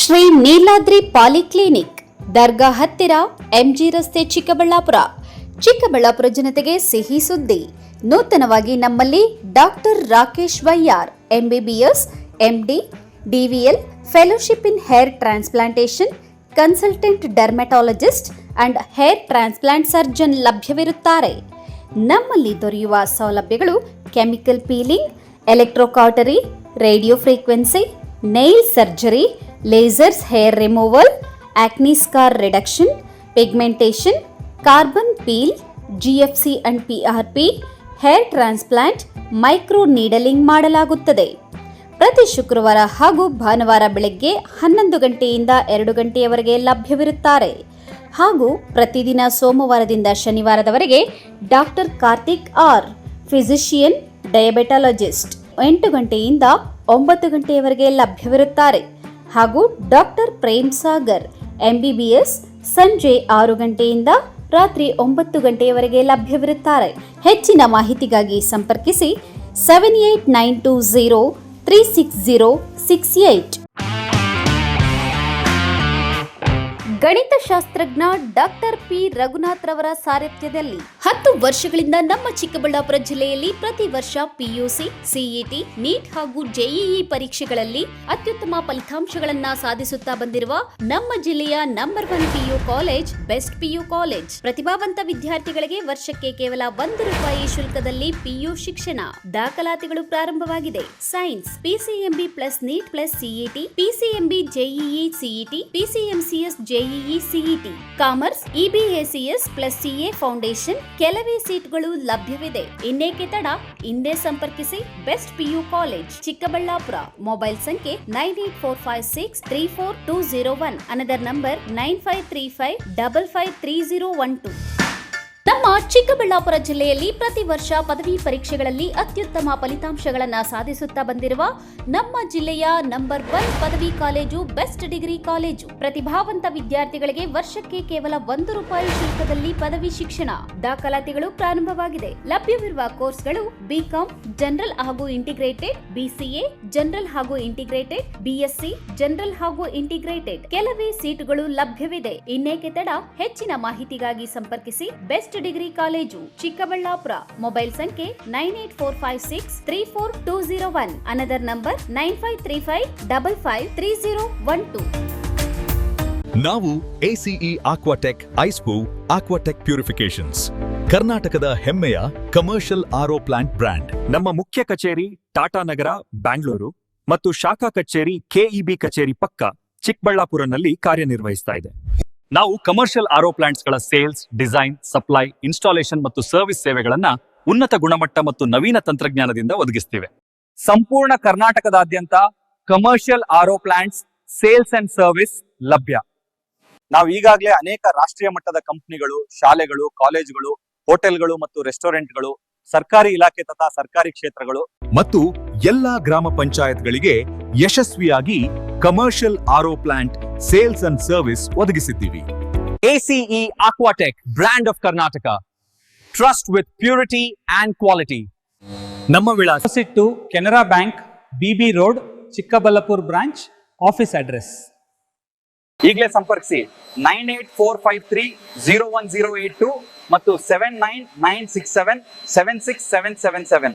[SPEAKER 9] ಶ್ರೀ ನೀಲಾದ್ರಿ ಪಾಲಿಕ್ಲಿನಿಕ್, ದರ್ಗಾ ಹತ್ತಿರ, ಎಂಜಿ ರಸ್ತೆ, ಚಿಕ್ಕಬಳ್ಳಾಪುರ. ಚಿಕ್ಕಬಳ್ಳಾಪುರ ಜನತೆಗೆ ಸಿಹಿ ಸುದ್ದಿ. ನೂತನವಾಗಿ ನಮ್ಮಲ್ಲಿ doctor Rakesh Vaiyar, MBBS, MD, DVL, fellowship in hair transplantation, consultant dermatologist and hair transplant surgeon ಲಭ್ಯವಿರುತ್ತಾರೆ. ನಮ್ಮಲ್ಲಿ ದೊರೆಯುವ ಸೌಲಭ್ಯಗಳು chemical peeling, electrocautery, radio frequency, nail surgery, lasers hair removal, acne scar reduction, pigmentation, carbon peel, GFC and PRP, hair transplant, micro needling ಮಾಡಲಾಗುತ್ತದೆ. ಪ್ರತಿ ಶುಕ್ರವಾರ ಹಾಗೂ ಭಾನುವಾರ ಬೆಳಗ್ಗೆ 11 ಗಂಟೆಯಿಂದ 2 ಗಂಟೆಯವರೆಗೆ ಲಭ್ಯವಿರುತ್ತಾರೆ. ಹಾಗೂ ಪ್ರತಿದಿನ ಸೋಮವಾರದಿಂದ ಶನಿವಾರದವರೆಗೆ ಡಾಕ್ಟರ್ ಕಾರ್ತಿಕ್ ಆರ್, ಫಿಸಿಷಿಯನ್ ಡಯಾಬೆಟಾಲಜಿಸ್ಟ್ 8 ಗಂಟೆಯಿಂದ 9 ಗಂಟೆಯವರೆಗೆ ಲಭ್ಯವಿರುತ್ತಾರೆ. ಹಾಗೂ ಡಾಕ್ಟರ್ ಪ್ರೇಮ್ ಸಾಗರ್ MBBS ಸಂಜೆ 6 ಗಂಟೆಯಿಂದ ರಾತ್ರಿ 9 ಗಂಟೆಯವರೆಗೆ ಲಭ್ಯವಿರುತ್ತಾರೆ. ಹೆಚ್ಚಿನ ಮಾಹಿತಿಗಾಗಿ ಸಂಪರ್ಕಿಸಿ 7892036068. ಗಣಿತಶಾಸ್ತ್ರಜ್ಞ ಡಾಕ್ಟರ್ ಪಿ ರಘುನಾಥ್ ರವರ ಸಾರಥ್ಯದಲ್ಲಿ 10 ವರ್ಷಗಳಿಂದ ನಮ್ಮ ಚಿಕ್ಕಬಳ್ಳಾಪುರ ಜಿಲ್ಲೆಯಲ್ಲಿ ಪ್ರತಿ ವರ್ಷ PUC, CET, ನೀಟ್ ಹಾಗೂ JEE ಪರೀಕ್ಷೆಗಳಲ್ಲಿ ಅತ್ಯುತ್ತಮ ಫಲಿತಾಂಶಗಳನ್ನ ಸಾಧಿಸುತ್ತಾ ಬಂದಿರುವ ನಮ್ಮ ಜಿಲ್ಲೆಯ number 1 PU college best PU college. ಪ್ರತಿಭಾವಂತ ವಿದ್ಯಾರ್ಥಿಗಳಿಗೆ ವರ್ಷಕ್ಕೆ ಕೇವಲ ₹1 ಶುಲ್ಕದಲ್ಲಿ PU ಶಿಕ್ಷಣ. ದಾಖಲಾತಿಗಳು ಪ್ರಾರಂಭವಾಗಿದೆ. Science PCMB plus NEET plus CET, PCMB JEE CET, PCMCS JEE CET, commerce EBACS plus CA foundation. ಕೆಲವೇ ಸೀಟ್ಗಳು ಲಭ್ಯವಿದೆ. ಇನ್ನೇಕೆ ತಡ, ಹಿಂದೆ ಸಂಪರ್ಕಿಸಿ best PU college Chikkaballapur. Mobile ಸಂಖ್ಯೆ 9845634201. Another number 9535553012. ನಮ್ಮ ಚಿಕ್ಕಬಳ್ಳಾಪುರ ಜಿಲ್ಲೆಯಲ್ಲಿ ಪ್ರತಿ ವರ್ಷ ಪದವಿ ಪರೀಕ್ಷೆಗಳಲ್ಲಿ ಅತ್ಯುತ್ತಮ ಫಲಿತಾಂಶಗಳನ್ನು ಸಾಧಿಸುತ್ತಾ ಬಂದಿರುವ ನಮ್ಮ ಜಿಲ್ಲೆಯ ನಂಬರ್ 1 ಪದವಿ ಕಾಲೇಜು ಬೆಸ್ಟ್ ಡಿಗ್ರಿ ಕಾಲೇಜು. ಪ್ರತಿಭಾವಂತ ವಿದ್ಯಾರ್ಥಿಗಳಿಗೆ ವರ್ಷಕ್ಕೆ ಕೇವಲ ₹1 ಶುಲ್ಕದಲ್ಲಿ ಪದವಿ ಶಿಕ್ಷಣ. ದಾಖಲಾತಿಗಳು ಪ್ರಾರಂಭವಾಗಿದೆ. ಲಭ್ಯವಿರುವ ಕೋರ್ಸ್ಗಳು BCom ಜನರಲ್ ಹಾಗೂ ಇಂಟಿಗ್ರೇಟೆಡ್, BCA ಜನರಲ್ ಹಾಗೂ ಇಂಟಿಗ್ರೇಟೆಡ್, BSc ಜನರಲ್ ಹಾಗೂ ಇಂಟಿಗ್ರೇಟೆಡ್. ಕೆಲವೇ ಸೀಟುಗಳು ಲಭ್ಯವಿದೆ. ಇನ್ನೇಕೆ ತಡ, ಹೆಚ್ಚಿನ ಮಾಹಿತಿಗಾಗಿ ಸಂಪರ್ಕಿಸಿ best degree college Chikkaballapur. Mobile ಸಂಖ್ಯೆ 9845634201. Another number 9535553012.
[SPEAKER 3] ನಾವು ACE Aquatech ಐಸ್ಪೂ ಆಕ್ವಾಟೆಕ್ ಪ್ಯೂರಿಫಿಕೇಶನ್ಸ್, ಕರ್ನಾಟಕದ ಹೆಮ್ಮೆಯ ಕಮರ್ಷಿಯಲ್ RO ಪ್ಲಾಂಟ್ ಬ್ರ್ಯಾಂಡ್. ನಮ್ಮ ಮುಖ್ಯ ಕಚೇರಿ ಟಾಟಾ ನಗರ, ಬ್ಯಾಂಗ್ಳೂರು ಮತ್ತು ಶಾಖಾ ಕಚೇರಿ KEB ಕಚೇರಿ ಪಕ್ಕ ಚಿಕ್ಕಬಳ್ಳಾಪುರನಲ್ಲಿ ಕಾರ್ಯನಿರ್ವಹಿಸ್ತಾ ಇದೆ. ನಾವು ಕಮರ್ಷಿಯಲ್ RO ಪ್ಲಾಂಟ್ಸ್ಗಳ ಸೇಲ್ಸ್, ಡಿಸೈನ್, ಸಪ್ಲೈ, ಇನ್ಸ್ಟಾಲೇಷನ್ ಮತ್ತು ಸರ್ವಿಸ್ ಸೇವೆಗಳನ್ನ ಉನ್ನತ ಗುಣಮಟ್ಟ ಮತ್ತು ನವೀನ ತಂತ್ರಜ್ಞಾನದಿಂದ ಒದಗಿಸ್ತಿವೆ. ಸಂಪೂರ್ಣ ಕರ್ನಾಟಕದಾದ್ಯಂತ commercial RO plants sales and service ಲಭ್ಯ. ನಾವು ಈಗಾಗಲೇ ಅನೇಕ ರಾಷ್ಟ್ರೀಯ ಮಟ್ಟದ ಕಂಪನಿಗಳು, ಶಾಲೆಗಳು, ಕಾಲೇಜುಗಳು, ಹೋಟೆಲ್ಗಳು ಮತ್ತು ರೆಸ್ಟೋರೆಂಟ್ಗಳು, ಸರ್ಕಾರಿ ಇಲಾಖೆ ತಥಾ ಸರ್ಕಾರಿ ಕ್ಷೇತ್ರಗಳು ಮತ್ತು ಎಲ್ಲಾ ಗ್ರಾಮ ಪಂಚಾಯತ್ಗಳಿಗೆ ಯಶಸ್ವಿಯಾಗಿ commercial RO plant sales and service ಒದಗಿಸಿದ್ದೀವಿ. ACE Aquatech, brand of Karnataka, trust with purity and quality. ನಮ್ಮ ವಿಳಾಸ Canara bank, BB road, Chikkaballapura branch. Office address ಈಗಲೇ ಸಂಪರ್ಕಿಸಿ 9845301082 ಮತ್ತು 7996776777.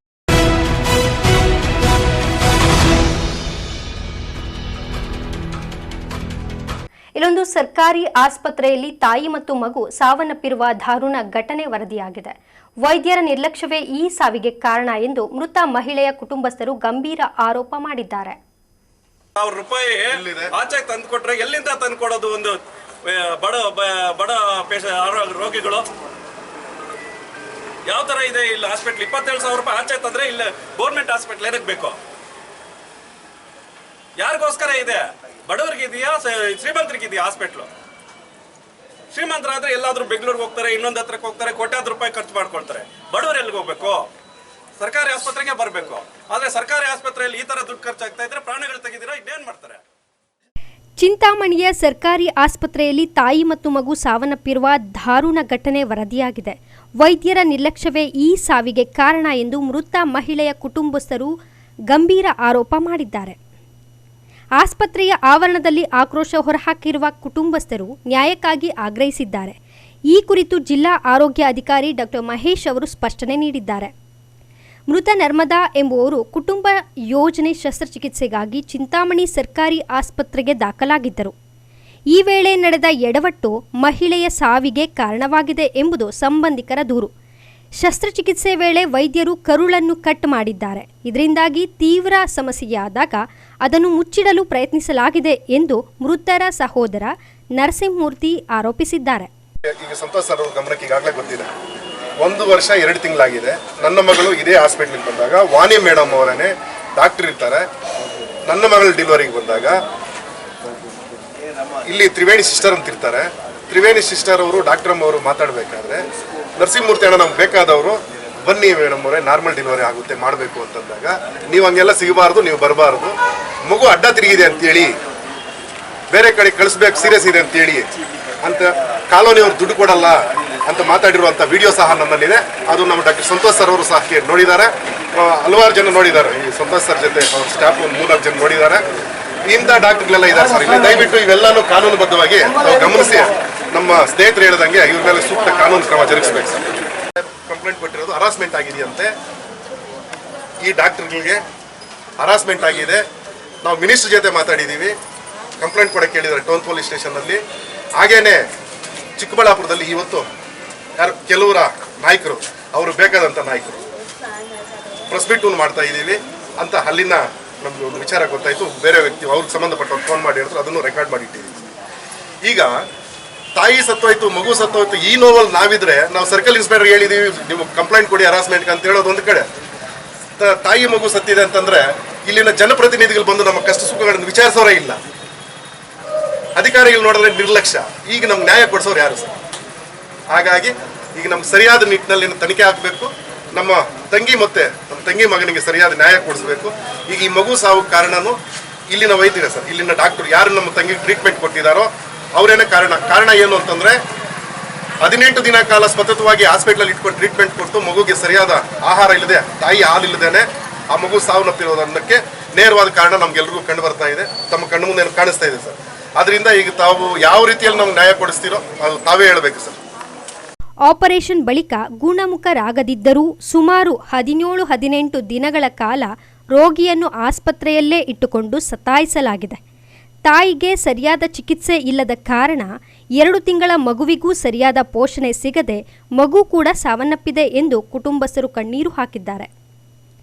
[SPEAKER 1] ಇಲ್ಲೊಂದು ಸರ್ಕಾರಿ ಆಸ್ಪತ್ರೆಯಲ್ಲಿ ತಾಯಿ ಮತ್ತು ಮಗು ಸಾವನ್ನಪ್ಪಿರುವ ದಾರುಣ ಘಟನೆ ವರದಿಯಾಗಿದೆ. ವೈದ್ಯರ ನಿರ್ಲಕ್ಷ್ಯವೇ ಈ ಸಾವಿಗೆ ಕಾರಣ ಎಂದು ಮೃತ ಮಹಿಳೆಯ ಕುಟುಂಬಸ್ಥರು ಗಂಭೀರ ಆರೋಪ ಮಾಡಿದ್ದಾರೆ.
[SPEAKER 5] ₹1,000 ಆಚೆ ತಂದುಕೊಟ್ರೆ ಎಲ್ಲಿಂದ ತಂದುಕೊಡೋದು? ಒಂದು ಬಡ ರೋಗಿಗಳು ಯಾವ ತರ ಇದೆ ಇಲ್ಲಿ ಹಾಸ್ಪಿಟ್ಲ್? ₹27,000 ಆಚೆ ತಂದ್ರೆ ಇಲ್ಲ ಗೌರ್ಮೆಂಟ್ ಹಾಸ್ಪಿಟ್ಲ್ ಏನಕ್ಕೆ ಬೇಕು? ಯಾರಿಗೋಸ್ಕರ ಇದೆ? ಬಡವರಿಗೆ ಇದೆಯಾ, ಶ್ರೀಮಂತರಿಗೆ ಇದೆಯಾ ಹಾಸ್ಪಿಟ್ಲು? ಶ್ರೀಮಂತರಾದ್ರೆ ಎಲ್ಲಾದ್ರೂ ಬೆಂಗಳೂರಿಗೆ ಹೋಗ್ತಾರೆ, ಇನ್ನೊಂದು ಹತ್ರಕ್ಕೆ ಹೋಗ್ತಾರೆ, ಕೋಟ್ಯಾಂತರ ರೂಪಾಯಿ ಖರ್ಚು ಮಾಡ್ಕೊಳ್ತಾರೆ. ಬಡವರು ಎಲ್ಲಿಗೆ ಹೋಗ್ಬೇಕು? ಸರ್ಕಾರಿ ಆಸ್ಪತ್ರೆಗೆ ಬರಬೇಕು. ಆದ್ರೆ ಸರ್ಕಾರಿ ಆಸ್ಪತ್ರೆಯಲ್ಲಿ ಈ ತರ ದುಡ್ಡು ಖರ್ಚಾಗ್ತಾ ಇದ್ರೆ ಪ್ರಾಣಗಳು ತೆಗೆದಿರಾ ಇನ್ನೇನ್ ಮಾಡ್ತಾರೆ?
[SPEAKER 1] ಚಿಂತಾಮಣಿಯ ಸರ್ಕಾರಿ ಆಸ್ಪತ್ರೆಯಲ್ಲಿ ತಾಯಿ ಮತ್ತು ಮಗು ಸಾವನ್ನಪ್ಪಿರುವ ದಾರುಣ ಘಟನೆ ವರದಿಯಾಗಿದೆ. ವೈದ್ಯರ ನಿರ್ಲಕ್ಷ್ಯವೇ ಈ ಸಾವಿಗೆ ಕಾರಣ ಎಂದು ಮೃತ ಮಹಿಳೆಯ ಕುಟುಂಬಸ್ಥರು ಗಂಭೀರ ಆರೋಪ ಮಾಡಿದ್ದಾರೆ. ಆಸ್ಪತ್ರೆಯ ಆವರಣದಲ್ಲಿ ಆಕ್ರೋಶ ಹೊರಹಾಕಿರುವ ಕುಟುಂಬಸ್ಥರು ನ್ಯಾಯಕ್ಕಾಗಿ ಆಗ್ರಹಿಸಿದ್ದಾರೆ. ಈ ಕುರಿತು ಜಿಲ್ಲಾ ಆರೋಗ್ಯ ಅಧಿಕಾರಿ ಡಾಕ್ಟರ್ ಮಹೇಶ್ ಅವರು ಸ್ಪಷ್ಟನೆ ನೀಡಿದ್ದಾರೆ. ಮೃತ ನರ್ಮದಾ ಎಂಬುವರು ಕುಟುಂಬ ಯೋಜನೆ ಶಸ್ತ್ರಚಿಕಿತ್ಸೆಗಾಗಿ ಚಿಂತಾಮಣಿ ಸರ್ಕಾರಿ ಆಸ್ಪತ್ರೆಗೆ ದಾಖಲಾಗಿದ್ದರು. ಈ ವೇಳೆ ನಡೆದ ಎಡವಟ್ಟು ಮಹಿಳೆಯ ಸಾವಿಗೆ ಕಾರಣವಾಗಿದೆ ಎಂಬುದು ಸಂಬಂಧಿಕರ ದೂರು. ಶಸ್ತ್ರಚಿಕಿತ್ಸೆ ವೇಳೆ ವೈದ್ಯರು ಕರುಳನ್ನು ಕಟ್ ಮಾಡಿದ್ದಾರೆ. ಇದರಿಂದಾಗಿ ತೀವ್ರ ಸಮಸ್ಯೆಯಾದಾಗ ಅದನ್ನು ಮುಚ್ಚಿಡಲು ಪ್ರಯತ್ನಿಸಲಾಗಿದೆ ಎಂದು ಮೃತರ ಸಹೋದರ ನರಸಿಂಹಮೂರ್ತಿ ಆರೋಪಿಸಿದ್ದಾರೆ.
[SPEAKER 7] ಈಗ ಸಂತೋಷ್ ಸರ್ ಅವರ ಗಮನಕ್ಕೆ ಈಗಾಗಲೇ ಗೊತ್ತಿದೆ. 1 ವರ್ಷ 2 ತಿಂಗಳಾಗಿದೆ. ನನ್ನ ಮಗಳು ಇದೇ ಹಾಸ್ಪಿಟ್ಲಿಗೆ ಬಂದಾಗ ವಾಣಿ ಮೇಡಮ್ ಅವರೇ ಡಾಕ್ಟರ್ ಇರ್ತಾರೆ. ನನ್ನ ಮಗಳು ಡೆಲಿವರಿಗೆ ಬಂದಾಗ ಇಲ್ಲಿ ತ್ರಿವೇಣಿ ಸಿಸ್ಟರ್ ಅಂತ ಇರ್ತಾರೆ. ತ್ರಿವೇಣಿ ಸಿಸ್ಟರ್ ಅವರು ಡಾಕ್ಟರ್ ಅಮ್ಮ ಅವರು ಮಾತಾಡಬೇಕಾದ್ರೆ ನರಸಿಂಹಮೂರ್ತಿ ಅಣ್ಣ ನಮ್ಗೆ ಬೇಕಾದವರು ಬನ್ನಿ ಮೇಡಮ್ ಅವರೇ ನಾರ್ಮಲ್ ಡೆಲಿವರಿ ಆಗುತ್ತೆ ಮಾಡಬೇಕು ಅಂತಂದಾಗ ನೀವು ಹಂಗೆಲ್ಲ ಸಿಗಬಾರ್ದು, ನೀವು ಬರಬಾರ್ದು, ಮಗು ಅಡ್ಡ ತಿರುಗಿದೆ ಅಂತೇಳಿ ಬೇರೆ ಕಡೆ ಕಳಿಸ್ಬೇಕು, ಸೀರಿಯಸ್ ಇದೆ ಅಂತೇಳಿ ಅಂತ ಕಾಲೋನಿಯವ್ರು ದುಡ್ಡು ಕೊಡಲ್ಲ ಅಂತ ಮಾತಾಡಿರುವಂಥ ವಿಡಿಯೋ ಸಹ ನಮ್ಮಲ್ಲಿದೆ. ಅದು ನಮ್ಮ ಡಾಕ್ಟರ್ ಸಂತೋಷ್ ಸರ್ ಅವರು ಸಹ ನೋಡಿದ್ದಾರೆ, ಹಲವಾರು ಜನ ನೋಡಿದ್ದಾರೆ. ಈ ಸಂತೋಷ್ ಸರ್ ಜೊತೆ ಅವ್ರ ಸ್ಟಾಫ್ ಒಂದು 3-4 ಜನ ನೋಡಿದ್ದಾರೆ. ಇಂಥ ಡಾಕ್ಟರ್ಗಳೆಲ್ಲ ಇದ್ದಾರೆ ಸರ್ ಇಲ್ಲಿ. ದಯವಿಟ್ಟು ಇವೆಲ್ಲನೂ ಕಾನೂನುಬದ್ಧವಾಗಿ ನಾವು ಗಮನಿಸಿ ನಮ್ಮ ಸ್ನೇಹಿತರು ಹೇಳಿದಂಗೆ ಇವ್ರ ಮೇಲೆ ಸೂಕ್ತ ಕಾನೂನು ಕ್ರಮ ಜರುಗಿಸ್ಬೇಕು ಸರ್. ಕಂಪ್ಲೇಂಟ್ ಕೊಟ್ಟಿರೋದು ಹರಾಸ್ಮೆಂಟ್ ಆಗಿದೆಯಂತೆ, ಈ ಡಾಕ್ಟರ್ಗಳಿಗೆ ಹರಾಸ್ಮೆಂಟ್ ಆಗಿದೆ. ನಾವು ಮಿನಿಸ್ಟರ್ ಜೊತೆ ಮಾತಾಡಿದ್ದೀವಿ, ಕಂಪ್ಲೇಂಟ್ ಕೊಡಕ್ಕೆ ಹೇಳಿದ್ದಾರೆ ಟೌನ್ ಪೊಲೀಸ್ ಸ್ಟೇಷನ್ನಲ್ಲಿ. ಹಾಗೇನೆ ಚಿಕ್ಕಬಳ್ಳಾಪುರದಲ್ಲಿ ಇವತ್ತು ಕೆಲವರ ನಾಯಕರು, ಅವರು ಬೇಕಾದಂಥ ನಾಯಕರು ಪ್ರೆಸ್ ಮೀಟ್ ಮಾಡ್ತಾ ಇದ್ದೀವಿ ಅಂತ ಅಲ್ಲಿನ ನಮ್ಗೆ ಒಂದು ವಿಚಾರ ಗೊತ್ತಾಯಿತು. ಬೇರೆ ವ್ಯಕ್ತಿ ಅವ್ರಿಗೆ ಸಂಬಂಧಪಟ್ಟವ್ರು ಫೋನ್ ಮಾಡಿ ಹೇಳಿದ್ರು, ಅದನ್ನು ರೆಕಾರ್ಡ್ ಮಾಡಿಟ್ಟಿದ್ದೀವಿ. ಈಗ ತಾಯಿ ಸತ್ತೋಯ್ತು, ಮಗು ಸತ್ತೋಯ್ತು, ಈ ನೋವಲ್ಲಿ ನಾವಿದ್ರೆ ನಾವು ಸರ್ಕಲ್ ಇನ್ಸ್ಪೆಕ್ಟರ್ ಹೇಳಿದ್ದೀವಿ ನೀವು ಕಂಪ್ಲೇಂಟ್ ಕೊಡಿ ಹರಾಸ್ಮೆಂಟ್ ಅಂತ ಹೇಳೋದು ಒಂದು ಕಡೆ. ತಾಯಿ ಮಗು ಸತ್ತಿದೆ ಅಂತಂದ್ರೆ ಇಲ್ಲಿನ ಜನಪ್ರತಿನಿಧಿಗಳು ಬಂದು ನಮ್ಮ ಕಷ್ಟ ಸುಖಗಳನ್ನು ವಿಚಾರಿಸೋರೇ ಇಲ್ಲ. ಅಧಿಕಾರಿಗಳು ನೋಡಿದ್ರೆ ನಿರ್ಲಕ್ಷ್ಯ. ಈಗ ನಮ್ಗೆ ನ್ಯಾಯ ಕೊಡಿಸೋರು ಯಾರು ಸರ್? ಹಾಗಾಗಿ ಈಗ ನಮ್ಗೆ ಸರಿಯಾದ ನಿಟ್ಟಿನಲ್ಲಿ ತನಿಖೆ ಆಗಬೇಕು. ನಮ್ಮ ತಂಗಿ ಮತ್ತೆ ನಮ್ಮ ತಂಗಿ ಮಗನಿಗೆ ಸರಿಯಾದ ನ್ಯಾಯ ಕೊಡಿಸ್ಬೇಕು. ಈಗ ಈ ಮಗು ಸಾವು ಕಾರಣನೂ ಇಲ್ಲಿನ ವೈದ್ಯರೇ ಸರ್, ಇಲ್ಲಿನ ಡಾಕ್ಟರ್ ಯಾರು ನಮ್ಮ ತಂಗಿಗೆ ಟ್ರೀಟ್ಮೆಂಟ್ ಕೊಟ್ಟಿದ್ದಾರೋ ಅವರೇನೇ ಕಾರಣ ಏನು ಅಂತಂದರೆ 18 ದಿನ ಕಾಲ ಸತತವಾಗಿ ಹಾಸ್ಪಿಟ್ಲಲ್ಲಿ ಇಟ್ಕೊಂಡು ಟ್ರೀಟ್ಮೆಂಟ್ ಕೊಟ್ಟು ಮಗುಗೆ ಸರಿಯಾದ ಆಹಾರ ಇಲ್ಲದೆ, ತಾಯಿ ಹಾಲಿಲ್ಲದೇನೆ ಆ ಮಗು ಸಾವನ್ನಪ್ಪಿರೋದನ್ನಕ್ಕೆ ನೇರವಾದ ಕಾರಣ ನಮ್ಗೆಲ್ರಿಗೂ ಕಂಡು ಬರ್ತಾ ಇದೆ, ತಮ್ಮ ಕಣ್ಣು ಮುಂದೆ ಕಾಣಿಸ್ತಾ ಇದೆ ಸರ್. ಅದರಿಂದ ಈಗ ತಾವು ಯಾವ ರೀತಿಯಲ್ಲಿ ನಾವು ನ್ಯಾಯ ಕೊಡಿಸ್ತೀರೋ ಅದು ತಾವೇ ಹೇಳಬೇಕು ಸರ್.
[SPEAKER 1] ಆಪರೇಷನ್ ಬಳಿಕ ಗುಣಮುಖರಾಗದಿದ್ದರೂ ಸುಮಾರು 17-18 ದಿನಗಳ ಕಾಲ ರೋಗಿಯನ್ನು ಆಸ್ಪತ್ರೆಯಲ್ಲೇ ಇಟ್ಟುಕೊಂಡು ಸತಾಯಿಸಲಾಗಿದೆ. ತಾಯಿಗೆ ಸರಿಯಾದ ಚಿಕಿತ್ಸೆ ಇಲ್ಲದ ಕಾರಣ 2 ತಿಂಗಳ ಮಗುವಿಗೂ ಸರಿಯಾದ ಪೋಷಣೆ ಸಿಗದೆ ಮಗು ಕೂಡ ಸಾವನ್ನಪ್ಪಿದೆ ಎಂದು ಕುಟುಂಬಸ್ಥರು ಕಣ್ಣೀರು ಹಾಕಿದ್ದಾರೆ.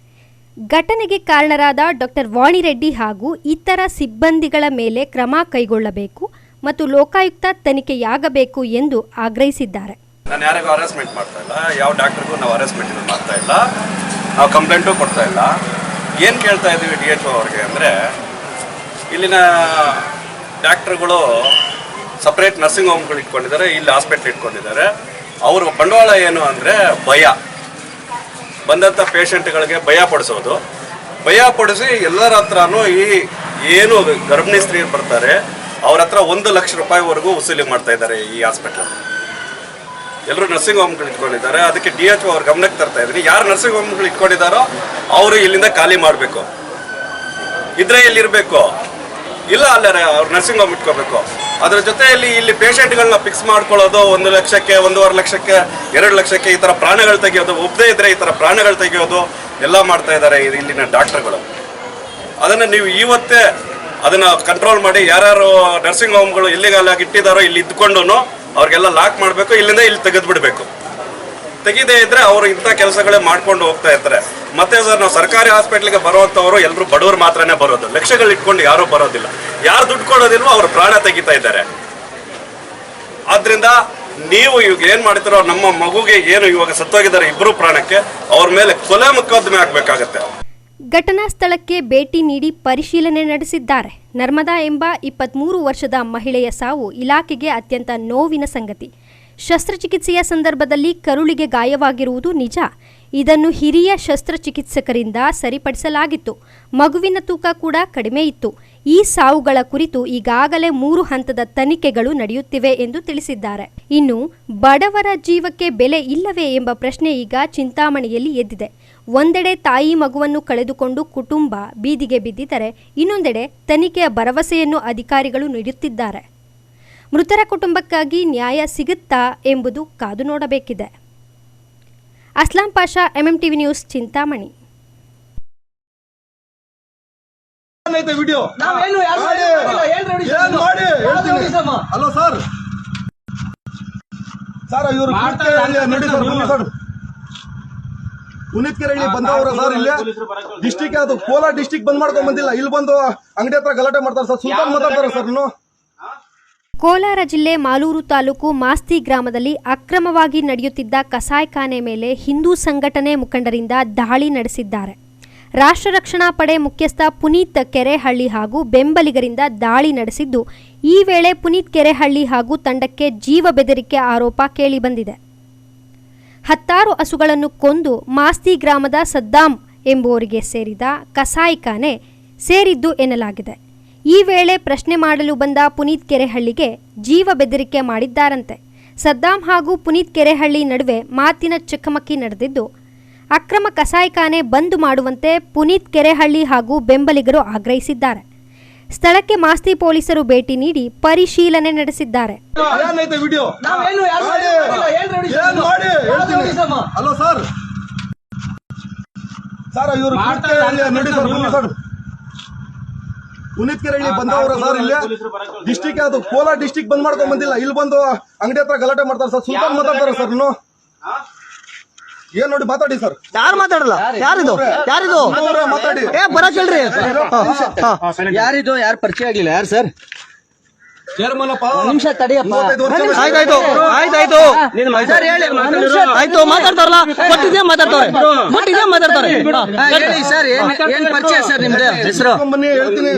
[SPEAKER 1] ಘಟನೆಗೆ ಕಾರಣರಾದ ಡಾಕ್ಟರ್ ವಾಣಿರೆಡ್ಡಿ ಹಾಗೂ ಇತರ ಸಿಬ್ಬಂದಿಗಳ ಮೇಲೆ ಕ್ರಮ ಕೈಗೊಳ್ಳಬೇಕು ಮತ್ತು ಲೋಕಾಯುಕ್ತ ತನಿಖೆಯಾಗಬೇಕು ಎಂದು ಆಗ್ರಹಿಸಿದ್ದಾರೆ.
[SPEAKER 5] ನಾನು ಯಾರಿಗೂ ಹರಾಸ್ಮೆಂಟ್ ಮಾಡ್ತಾ ಇಲ್ಲ, ಯಾವ ಡಾಕ್ಟರ್ಗೂ ನಾವು ಹರಾಸ್ಮೆಂಟ್ ಮಾಡ್ತಾ ಇಲ್ಲ, ನಾವು ಕಂಪ್ಲೇಂಟು ಕೊಡ್ತಾ ಇಲ್ಲ. ಏನು ಕೇಳ್ತಾ ಇದ್ದೀವಿ DHO ಅವ್ರಿಗೆ ಅಂದರೆ, ಇಲ್ಲಿನ ಡಾಕ್ಟ್ರುಗಳು ಸಪ್ರೇಟ್ ನರ್ಸಿಂಗ್ ಹೋಮ್ಗಳು ಇಟ್ಕೊಂಡಿದ್ದಾರೆ, ಇಲ್ಲಿ ಹಾಸ್ಪಿಟ್ಲ್ ಇಟ್ಕೊಂಡಿದ್ದಾರೆ. ಅವ್ರ ಬಂಡವಾಳ ಏನು ಅಂದರೆ ಭಯ, ಬಂದಂಥ ಪೇಷಂಟ್ಗಳಿಗೆ ಭಯ ಪಡಿಸೋದು. ಭಯ ಪಡಿಸಿ ಎಲ್ಲರ ಹತ್ರನೂ ಏನು ಗರ್ಭಿಣಿ ಸ್ತ್ರೀಯರು ಬರ್ತಾರೆ ಅವ್ರ ಹತ್ರ 1 ಲಕ್ಷ ರೂಪಾಯಿವರೆಗೂ ವಸೂಲಿ ಮಾಡ್ತಾ ಇದ್ದಾರೆ ಈ ಹಾಸ್ಪಿಟ್ಲಲ್ಲಿ. ಎಲ್ಲರೂ ನರ್ಸಿಂಗ್ ಹೋಮ್ಗಳು ಇಟ್ಕೊಂಡಿದ್ದಾರೆ. ಅದಕ್ಕೆ DHO ಅವ್ರ ಗಮನಕ್ಕೆ ತರ್ತಾ ಇದ್ದೀನಿ, ಯಾರು ನರ್ಸಿಂಗ್ ಹೋಮ್ಗಳು ಇಟ್ಕೊಂಡಿದ್ದಾರೋ ಅವರು ಇಲ್ಲಿಂದ ಖಾಲಿ ಮಾಡಬೇಕು. ಇದ್ರೆ ಇಲ್ಲಿರಬೇಕು, ಇಲ್ಲ ಅಲ್ಲೇ ಅವ್ರು ನರ್ಸಿಂಗ್ ಹೋಮ್ ಇಟ್ಕೋಬೇಕು. ಅದ್ರ ಜೊತೆಯಲ್ಲಿ ಇಲ್ಲಿ ಪೇಷಂಟ್ಗಳನ್ನ ಫಿಕ್ಸ್ ಮಾಡ್ಕೊಳ್ಳೋದು 1 ಲಕ್ಷಕ್ಕೆ, 1.5 ಲಕ್ಷಕ್ಕೆ, 2 ಲಕ್ಷಕ್ಕೆ ಈ ಥರ ಪ್ರಾಣಗಳು ತೆಗೆಯೋದು, ಒಪ್ಪದೇ ಇದ್ರೆ ಈ ಥರ ಪ್ರಾಣಗಳು ತೆಗೆಯೋದು ಎಲ್ಲ ಮಾಡ್ತಾ ಇದ್ದಾರೆ ಇಲ್ಲಿನ ಡಾಕ್ಟರ್ಗಳು. ಅದನ್ನು ನೀವು ಇವತ್ತೇ ಅದನ್ನು ಕಂಟ್ರೋಲ್ ಮಾಡಿ, ಯಾರ್ಯಾರು ನರ್ಸಿಂಗ್ ಹೋಮ್ಗಳು ಇಲ್ಲಿಗಾಲಾಗಿ ಇಟ್ಟಿದ್ದಾರೋ ಇಲ್ಲಿ ಇದ್ಕೊಂಡು ಅವ್ರಿಗೆಲ್ಲ ಲಾಕ್ ಮಾಡಬೇಕು, ಇಲ್ಲಿಂದ ಇಲ್ಲಿ ತೆಗೆದುಬಿಡಬೇಕು. ತೆಗೆದೇ ಇದ್ರೆ ಅವರು ಇಂಥ ಕೆಲಸಗಳೇ ಮಾಡ್ಕೊಂಡು ಹೋಗ್ತಾ ಇರ್ತಾರೆ. ಮತ್ತೆ ಸರ್, ನಾವು ಸರ್ಕಾರಿ ಹಾಸ್ಪಿಟ್ಲಿಗೆ ಬರುವಂಥವರು ಎಲ್ಲರೂ ಬಡವರು ಮಾತ್ರನೇ ಬರೋದು, ಲಕ್ಷಗಳು ಇಟ್ಕೊಂಡು ಯಾರೂ ಬರೋದಿಲ್ಲ. ಯಾರು ದುಡ್ಡು ಕೊಡೋದಿಲ್ವೋ ಅವರು ಪ್ರಾಣ ತೆಗಿತಾ ಇದ್ದಾರೆ. ಆದ್ರಿಂದ ನೀವು ಇವಾಗ ಏನು ಮಾಡ್ತೀರೋ, ನಮ್ಮ ಮಗುಗೆ ಏನು ಇವಾಗ ಸತ್ತೋಗಿದ್ದಾರೆ 2 ಪ್ರಾಣಕ್ಕೆ, ಅವ್ರ ಮೇಲೆ ಕೊಲೆ ಮೊಕದ್ದಮೆ ಆಗಬೇಕಾಗತ್ತೆ.
[SPEAKER 1] ಘಟನಾ ಸ್ಥಳಕ್ಕೆ ಭೇಟಿ ನೀಡಿ ಪರಿಶೀಲನೆ ನಡೆಸಿದ್ದಾರೆ. ನರ್ಮದಾ ಎಂಬ 23 ವರ್ಷದ ಮಹಿಳೆಯ ಸಾವು ಇಲಾಖೆಗೆ ಅತ್ಯಂತ ನೋವಿನ ಸಂಗತಿ. ಶಸ್ತ್ರಚಿಕಿತ್ಸೆಯ ಸಂದರ್ಭದಲ್ಲಿ ಕರುಳಿಗೆ ಗಾಯವಾಗಿರುವುದು ನಿಜ. ಇದನ್ನು ಹಿರಿಯ ಶಸ್ತ್ರಚಿಕಿತ್ಸಕರಿಂದ ಸರಿಪಡಿಸಲಾಗಿತ್ತು. ಮಗುವಿನ ತೂಕ ಕೂಡ ಕಡಿಮೆ ಇತ್ತು. ಈ ಸಾವುಗಳ ಕುರಿತು ಈಗಾಗಲೇ 3 ಹಂತದ ತನಿಖೆಗಳು ನಡೆಯುತ್ತಿವೆ ಎಂದು ತಿಳಿಸಿದ್ದಾರೆ. ಇನ್ನು ಬಡವರ ಜೀವಕ್ಕೆ ಬೆಲೆ ಇಲ್ಲವೇ ಎಂಬ ಪ್ರಶ್ನೆ ಈಗ ಚಿಂತಾಮಣಿಯಲ್ಲಿ ಎದ್ದಿದೆ. ಒಂದೆಡೆ ತಾಯಿ ಮಗುವನ್ನು ಕಳೆದುಕೊಂಡು ಕುಟುಂಬ ಬೀದಿಗೆ ಬಿದ್ದಿದ್ದರೆ, ಇನ್ನೊಂದೆಡೆ ತನಿಖೆಯ ಭರವಸೆಯನ್ನು ಅಧಿಕಾರಿಗಳು ನೀಡುತ್ತಿದ್ದಾರೆ. ಮೃತರ ಕುಟುಂಬಕ್ಕಾಗಿ ನ್ಯಾಯ ಸಿಗುತ್ತಾ ಎಂಬುದು ಕಾದು ನೋಡಬೇಕಿದೆ. Aslam Pasha, MMTV news, Chintamani.
[SPEAKER 6] Hello sir, ಇವರು ಪುನೀತ್ ಕೆರಳಿ ಬಂದವರು ಸರ್. ಇಲ್ಲಿ ಡಿಸ್ಟಿಕ್ ಅದು ಕೋಲಾರ ಡಿಸ್ಟಿಕ್ ಬಂದ್ ಮಾಡ್ಕೊಂಡ್ ಬಂದಿಲ್ಲ, ಇಲ್ಲಿ ಬಂದು ಅಂಗಡಿ ಹತ್ರ ಗಲಾಟೆ ಮಾಡ್ತಾರೆ ಸರ್. ಸುಲ್ತಾನ್ ಮಾತಾಡ್ತಾರೆ ಸರ್.
[SPEAKER 1] ಕೋಲಾರ ಜಿಲ್ಲೆ ಮಾಲೂರು ತಾಲೂಕು ಮಾಸ್ತಿ ಗ್ರಾಮದಲ್ಲಿ ಅಕ್ರಮವಾಗಿ ನಡೆಯುತ್ತಿದ್ದ ಕಸಾಯಿಖಾನೆ ಮೇಲೆ ಹಿಂದೂ ಸಂಘಟನೆ ಮುಖಂಡರಿಂದ ದಾಳಿ ನಡೆಸಿದ್ದಾರೆ. ರಾಷ್ಟ್ರ ರಕ್ಷಣಾ ಪಡೆ ಮುಖ್ಯಸ್ಥ ಪುನೀತ್ ಕೆರೆಹಳ್ಳಿ ಹಾಗೂ ಬೆಂಬಲಿಗರಿಂದ ದಾಳಿ ನಡೆಸಿದ್ದು, ಈ ವೇಳೆ ಪುನೀತ್ ಕೆರೆಹಳ್ಳಿ ಹಾಗೂ ತಂಡಕ್ಕೆ ಜೀವ ಬೆದರಿಕೆ ಆರೋಪ ಕೇಳಿಬಂದಿದೆ. 10 ಹಸುಗಳನ್ನು ಕೊಂದು ಮಾಸ್ತಿ ಗ್ರಾಮದ ಸದ್ದಾಂ ಎಂಬುವರಿಗೆ ಸೇರಿದ ಕಸಾಯಿಖಾನೆ ಸೇರಿದ್ದು ಎನ್ನಲಾಗಿದೆ. ಈ ವೇಳೆ ಪ್ರಶ್ನೆ ಮಾಡಲು ಬಂದ ಪುನೀತ್ ಕೆರೆಹಳ್ಳಿಗೆ ಜೀವ ಬೆದರಿಕೆ ಮಾಡಿದ್ದಾರಂತೆ. ಸದ್ದಾಂ ಹಾಗೂ ಪುನೀತ್ ಕೆರೆಹಳ್ಳಿ ನಡುವೆ ಮಾತಿನ ಚಕಮಕಿ ನಡೆದಿದ್ದು, ಅಕ್ರಮ ಕಸಾಯಿಖಾನೆ ಬಂದ್ ಮಾಡುವಂತೆ ಪುನೀತ್ ಕೆರೆಹಳ್ಳಿ ಹಾಗೂ ಬೆಂಬಲಿಗರು ಆಗ್ರಹಿಸಿದ್ದಾರೆ. ಸ್ಥಳಕ್ಕೆ ಮಾಸ್ತಿ ಪೊಲೀಸರು ಭೇಟಿ ನೀಡಿ ಪರಿಶೀಲನೆ ನಡೆಸಿದ್ದಾರೆ.
[SPEAKER 6] ಪುನೀತ್ ಕೆರೆಹಳ್ಳಿ ಬಂದವರು ಸರ್, ಇಲ್ಲಿ ಡಿಸ್ಟಿಕ್ ಅದು ಕೋಲಾರ ಡಿಸ್ಟಿಕ್ ಬಂದ್ ಮಾಡ್ಕೊಂಡ್ ಬಂದಿಲ್ಲ. ಇಲ್ಲಿ ಬಂದು ಅಂಗಡಿ ಹತ್ರ ಗಲಾಟೆ ಮಾಡ್ತಾರೆ ಸರ್. ಸುಲ್ತಾನ್ ಮಾತಾಡ್ತಾರೆ ಸರ್. ಏನ್ ನೋಡಿ ಮಾತಾಡಿ ಸರ್.
[SPEAKER 8] ಯಾರು ಮಾತಾಡಲ್ಲ? ಯಾರಿದು
[SPEAKER 6] ಮಾತಾಡಿ.
[SPEAKER 8] ಬರಕಲ್ರಿ. ಯಾರಿದು? ಯಾರು ಪರಿಚಯ ಆಗ್ಲಿಲ್ಲ? ಯಾರು ಸರ್? ನಿಮಿಷ ತಡಿಯಪ್ಪ. ಆಯ್ತಾಯ್ತು ಆಯ್ತು, ಮಾತಾಡ್ತಾರಲ್ಲ. ಕೊಟ್ಟಿದ್ಯಾ ಮಾತಾಡ್ತಾರೆ. ಹೇಳಿ ಸರ್, ಏನ್ ಪರಿಚಯ ಸರ್? ನಿಮ್ದು ಹೆಸರು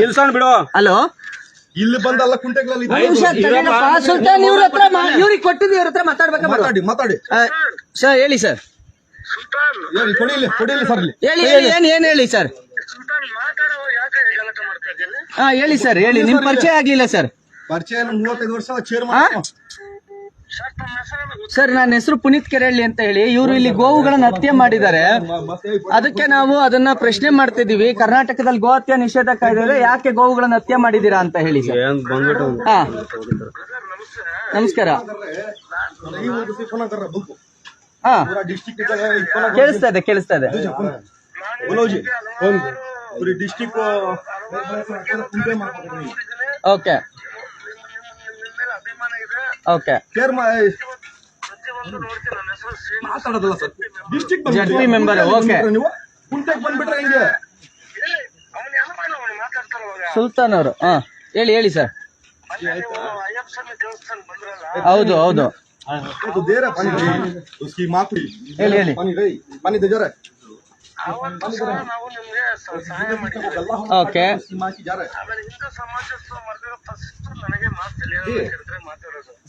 [SPEAKER 6] ನಿಲ್ಸೋಣ ಬಿಡು.
[SPEAKER 8] ಹಲೋ,
[SPEAKER 6] ಇಲ್ಲಿ ಬಂದಲ್ಲ ಕುಂಟೆಗಳಲ್ಲಿ
[SPEAKER 8] ಸುಲ್ತಾನ್ ಇವ್ರ ಹತ್ರ ಇವ್ರಿಗೆ ಕೊಟ್ಟಿದ್ದು, ಇವ್ರ ಹತ್ರ
[SPEAKER 6] ಮಾತಾಡಿ
[SPEAKER 8] ಸರ್. ಹೇಳಿ ಸರ್,
[SPEAKER 6] ಕೊಡಿಲಿ ಸರ್.
[SPEAKER 8] ಏನ್ ಹೇಳಿ ಸರ್? ಹಾ ಹೇಳಿ ಸರ್, ಹೇಳಿ. ನಿಮ್ ಪರಿಚಯ ಆಗ್ಲಿಲ್ಲ ಸರ್?
[SPEAKER 6] ಪರಿಚಯ 35 ವರ್ಷ ಚೇರ್ಮನ್
[SPEAKER 8] ಸರ್. ನನ್ನ ಹೆಸರು ಪುನೀತ್ ಕೆರೆಹಳ್ಳಿ ಅಂತ ಹೇಳಿ. ಇವರು ಇಲ್ಲಿ ಗೋವುಗಳನ್ನ ಹತ್ಯೆ ಮಾಡಿದ್ದಾರೆ. ಅದಕ್ಕೆ ನಾವು ಅದನ್ನ ಪ್ರಶ್ನೆ ಮಾಡ್ತಿದೀವಿ. ಕರ್ನಾಟಕದಲ್ಲಿ ಗೋ ಹತ್ಯೆ ನಿಷೇಧ ಕಾಯ್ದೆ ಯಾಕೆ ಗೋವುಗಳನ್ನ ಹತ್ಯೆ ಮಾಡಿದೀರಾ ಅಂತ ಹೇಳಿ ಸರ್. ಹಾ, ನಮಸ್ಕಾರ. ಹಾ, ಕೇಳಿಸ್ತಾ ಇದೆ.
[SPEAKER 6] ಡಿಸ್ಟಿಕ್
[SPEAKER 8] ಓಕೆ
[SPEAKER 6] ಮಾತಾಡೋದಲ್ಲ sir. District
[SPEAKER 8] ZP member. Okay,
[SPEAKER 6] ನೀವು ಕುಂಟೆಗೆ ಬಂದ್ಬಿಟ್ರೆ ಹೆಂಗೆ?
[SPEAKER 8] ಸುಲ್ತಾನ್ ಅವರು. ಹಾ, ಹೇಳಿ ಸರ್. ಹೌದು
[SPEAKER 6] ಬೇರೆ
[SPEAKER 8] ಹೇಳಿ. ಓಕೆ,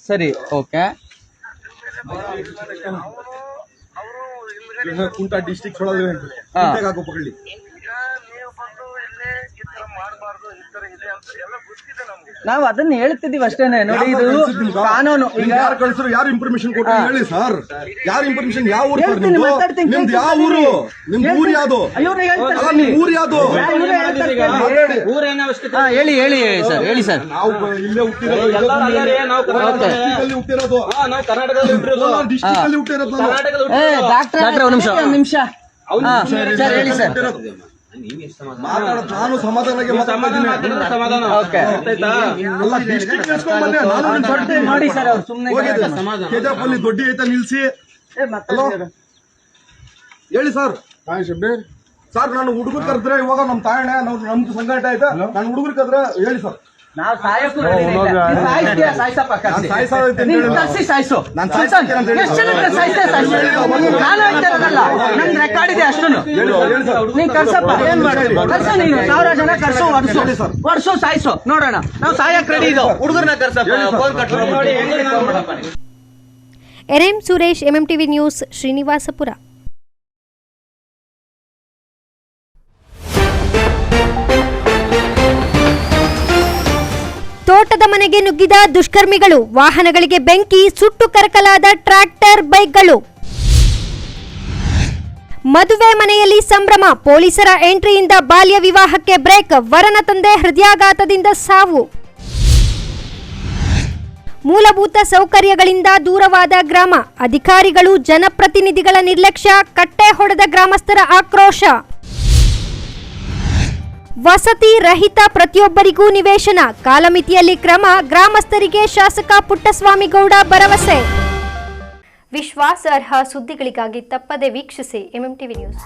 [SPEAKER 8] ಸರಿ. ಓಕೆ,
[SPEAKER 6] ಕುಂಟ ಡಿಸ್ಟಿಕ್ ಹಾಕೋಪಳ್ಳಿ.
[SPEAKER 8] ನಾವು ಅದನ್ನ ಹೇಳ್ತಿದೀವಿ ಅಷ್ಟೇನೆ. ನೋಡಿ, ಇದು ಕಾನೂನು.
[SPEAKER 6] ಯಾರು ಕಳ್ಸರು? ಯಾರು ಇನ್ಫಾರ್ಮೇಶನ್ ಕೊಟ್ಟರು ಹೇಳಿ ಸರ್. ಯಾರು ಇನ್ಫಾರ್ಮೇಶನ್? ಯಾವ ಊರು? ನಿಮ್ದು ಯಾವ ಊರು? ನಿಮ್ದು ಊರು ಯಾವ್ದು? ಊರು ಯಾವ್ದು?
[SPEAKER 8] ಹೇಳಿ ಸರ್, ಹೇಳಿ ಸರ್.
[SPEAKER 6] ನಾವು ಇಲ್ಲೇ ಹುಟ್ಟಿರೋದು, ಡಿಸ್ಟಿಕ್ ಅಲ್ಲಿ ಹುಟ್ಟಿರೋದು.
[SPEAKER 8] ಡಾಕ್ಟರ್ ಒಂದು ನಿಮಿಷ ಸರ್, ಹೇಳಿ ಸರ್.
[SPEAKER 6] ನಾನು ಸಮಾಧಾನಕ್ಕೆ
[SPEAKER 8] ನೋಡಿ ಸರ್, ಅವ್ರು ಸುಮ್ಮನೆ
[SPEAKER 6] ಕೆಜಾಪಲ್ಲಿ ದೊಡ್ಡ ಐತ ನಿಲ್ಸಿ. ಹೇಳಿ ಸರ್. ಸರ್, ನಾನು ಹುಡುಗರು ಕರೆದ್ರೆ ಇವಾಗ ನಮ್ ತಾಯಣ್ಣ ನಮ್ದು ಸಂಘಟ ಆಯ್ತಾ? ನಾನು ಹುಡುಗರು ಕರೆದ್ರೆ ಹೇಳಿ ಸರ್.
[SPEAKER 8] ನಾವು ಸಾಯಿಸು. ನಮ್ ರೆಕಾರ್ಡ್ ಇದೆ ಅಷ್ಟು. ನೀನ್ ಕರ್ಸಪ್ಪ, ಏನ್ ಮಾಡ್ತೀವಿ? ಕರ್ಸೋ ನೀನು. 1000 ಜನ ಕರ್ಸೋ, ವರ್ಷೋ ಸಾಯಿಸೋ ನೋಡೋಣ. ನಾವು ಸಾಯಕ್ ರೆಡಿ ಇದ್ದೋ. ಹುಡುಗರನ್ನ ಕರ್ಸಪ್ಪ.
[SPEAKER 1] M Suresh, MMTV news, Srinivasapura. ತೋಟದ ಮನೆಗೆ ನುಗ್ಗಿದ ದುಷ್ಕರ್ಮಿಗಳು, ವಾಹನಗಳಿಗೆ ಬೆಂಕಿ, ಸುಟ್ಟು ಕರಕಲಾದ ಟ್ರ್ಯಾಕ್ಟರ್, ಬೈಕ್ಗಳು. ಮದುವೆ ಮನೆಯಲ್ಲಿ ಸಂಭ್ರಮ, ಪೊಲೀಸರ ಎಂಟ್ರಿಯಿಂದ ಬಾಲ್ಯ ವಿವಾಹಕ್ಕೆ ಬ್ರೇಕ್, ವರನ ತಂದೆ ಹೃದಯಾಘಾತದಿಂದ ಸಾವು. ಮೂಲಭೂತ ಸೌಕರ್ಯಗಳಿಂದ ದೂರವಾದ ಗ್ರಾಮ, ಅಧಿಕಾರಿಗಳು ಜನಪ್ರತಿನಿಧಿಗಳ ನಿರ್ಲಕ್ಷ್ಯ, ಕಟ್ಟೆ ಹೊಡೆದ ಗ್ರಾಮಸ್ಥರ ಆಕ್ರೋಶ. ವಸತಿ ರಹಿತ ಪ್ರತಿಯೊಬ್ಬರಿಗೂ ನಿವೇಶನ, ಕಾಲಮಿತಿಯಲ್ಲಿ ಕ್ರಮ, ಗ್ರಾಮಸ್ಥರಿಗೆ ಶಾಸಕ ಪುಟ್ಟಸ್ವಾಮಿಗೌಡ ಭರವಸೆ. ವಿಶ್ವಾಸಾರ್ಹ ಸುದ್ದಿಗಳಿಗಾಗಿ ತಪ್ಪದೆ ವೀಕ್ಷಿಸಿ ಎಂಎಂಟಿವಿ ನ್ಯೂಸ್.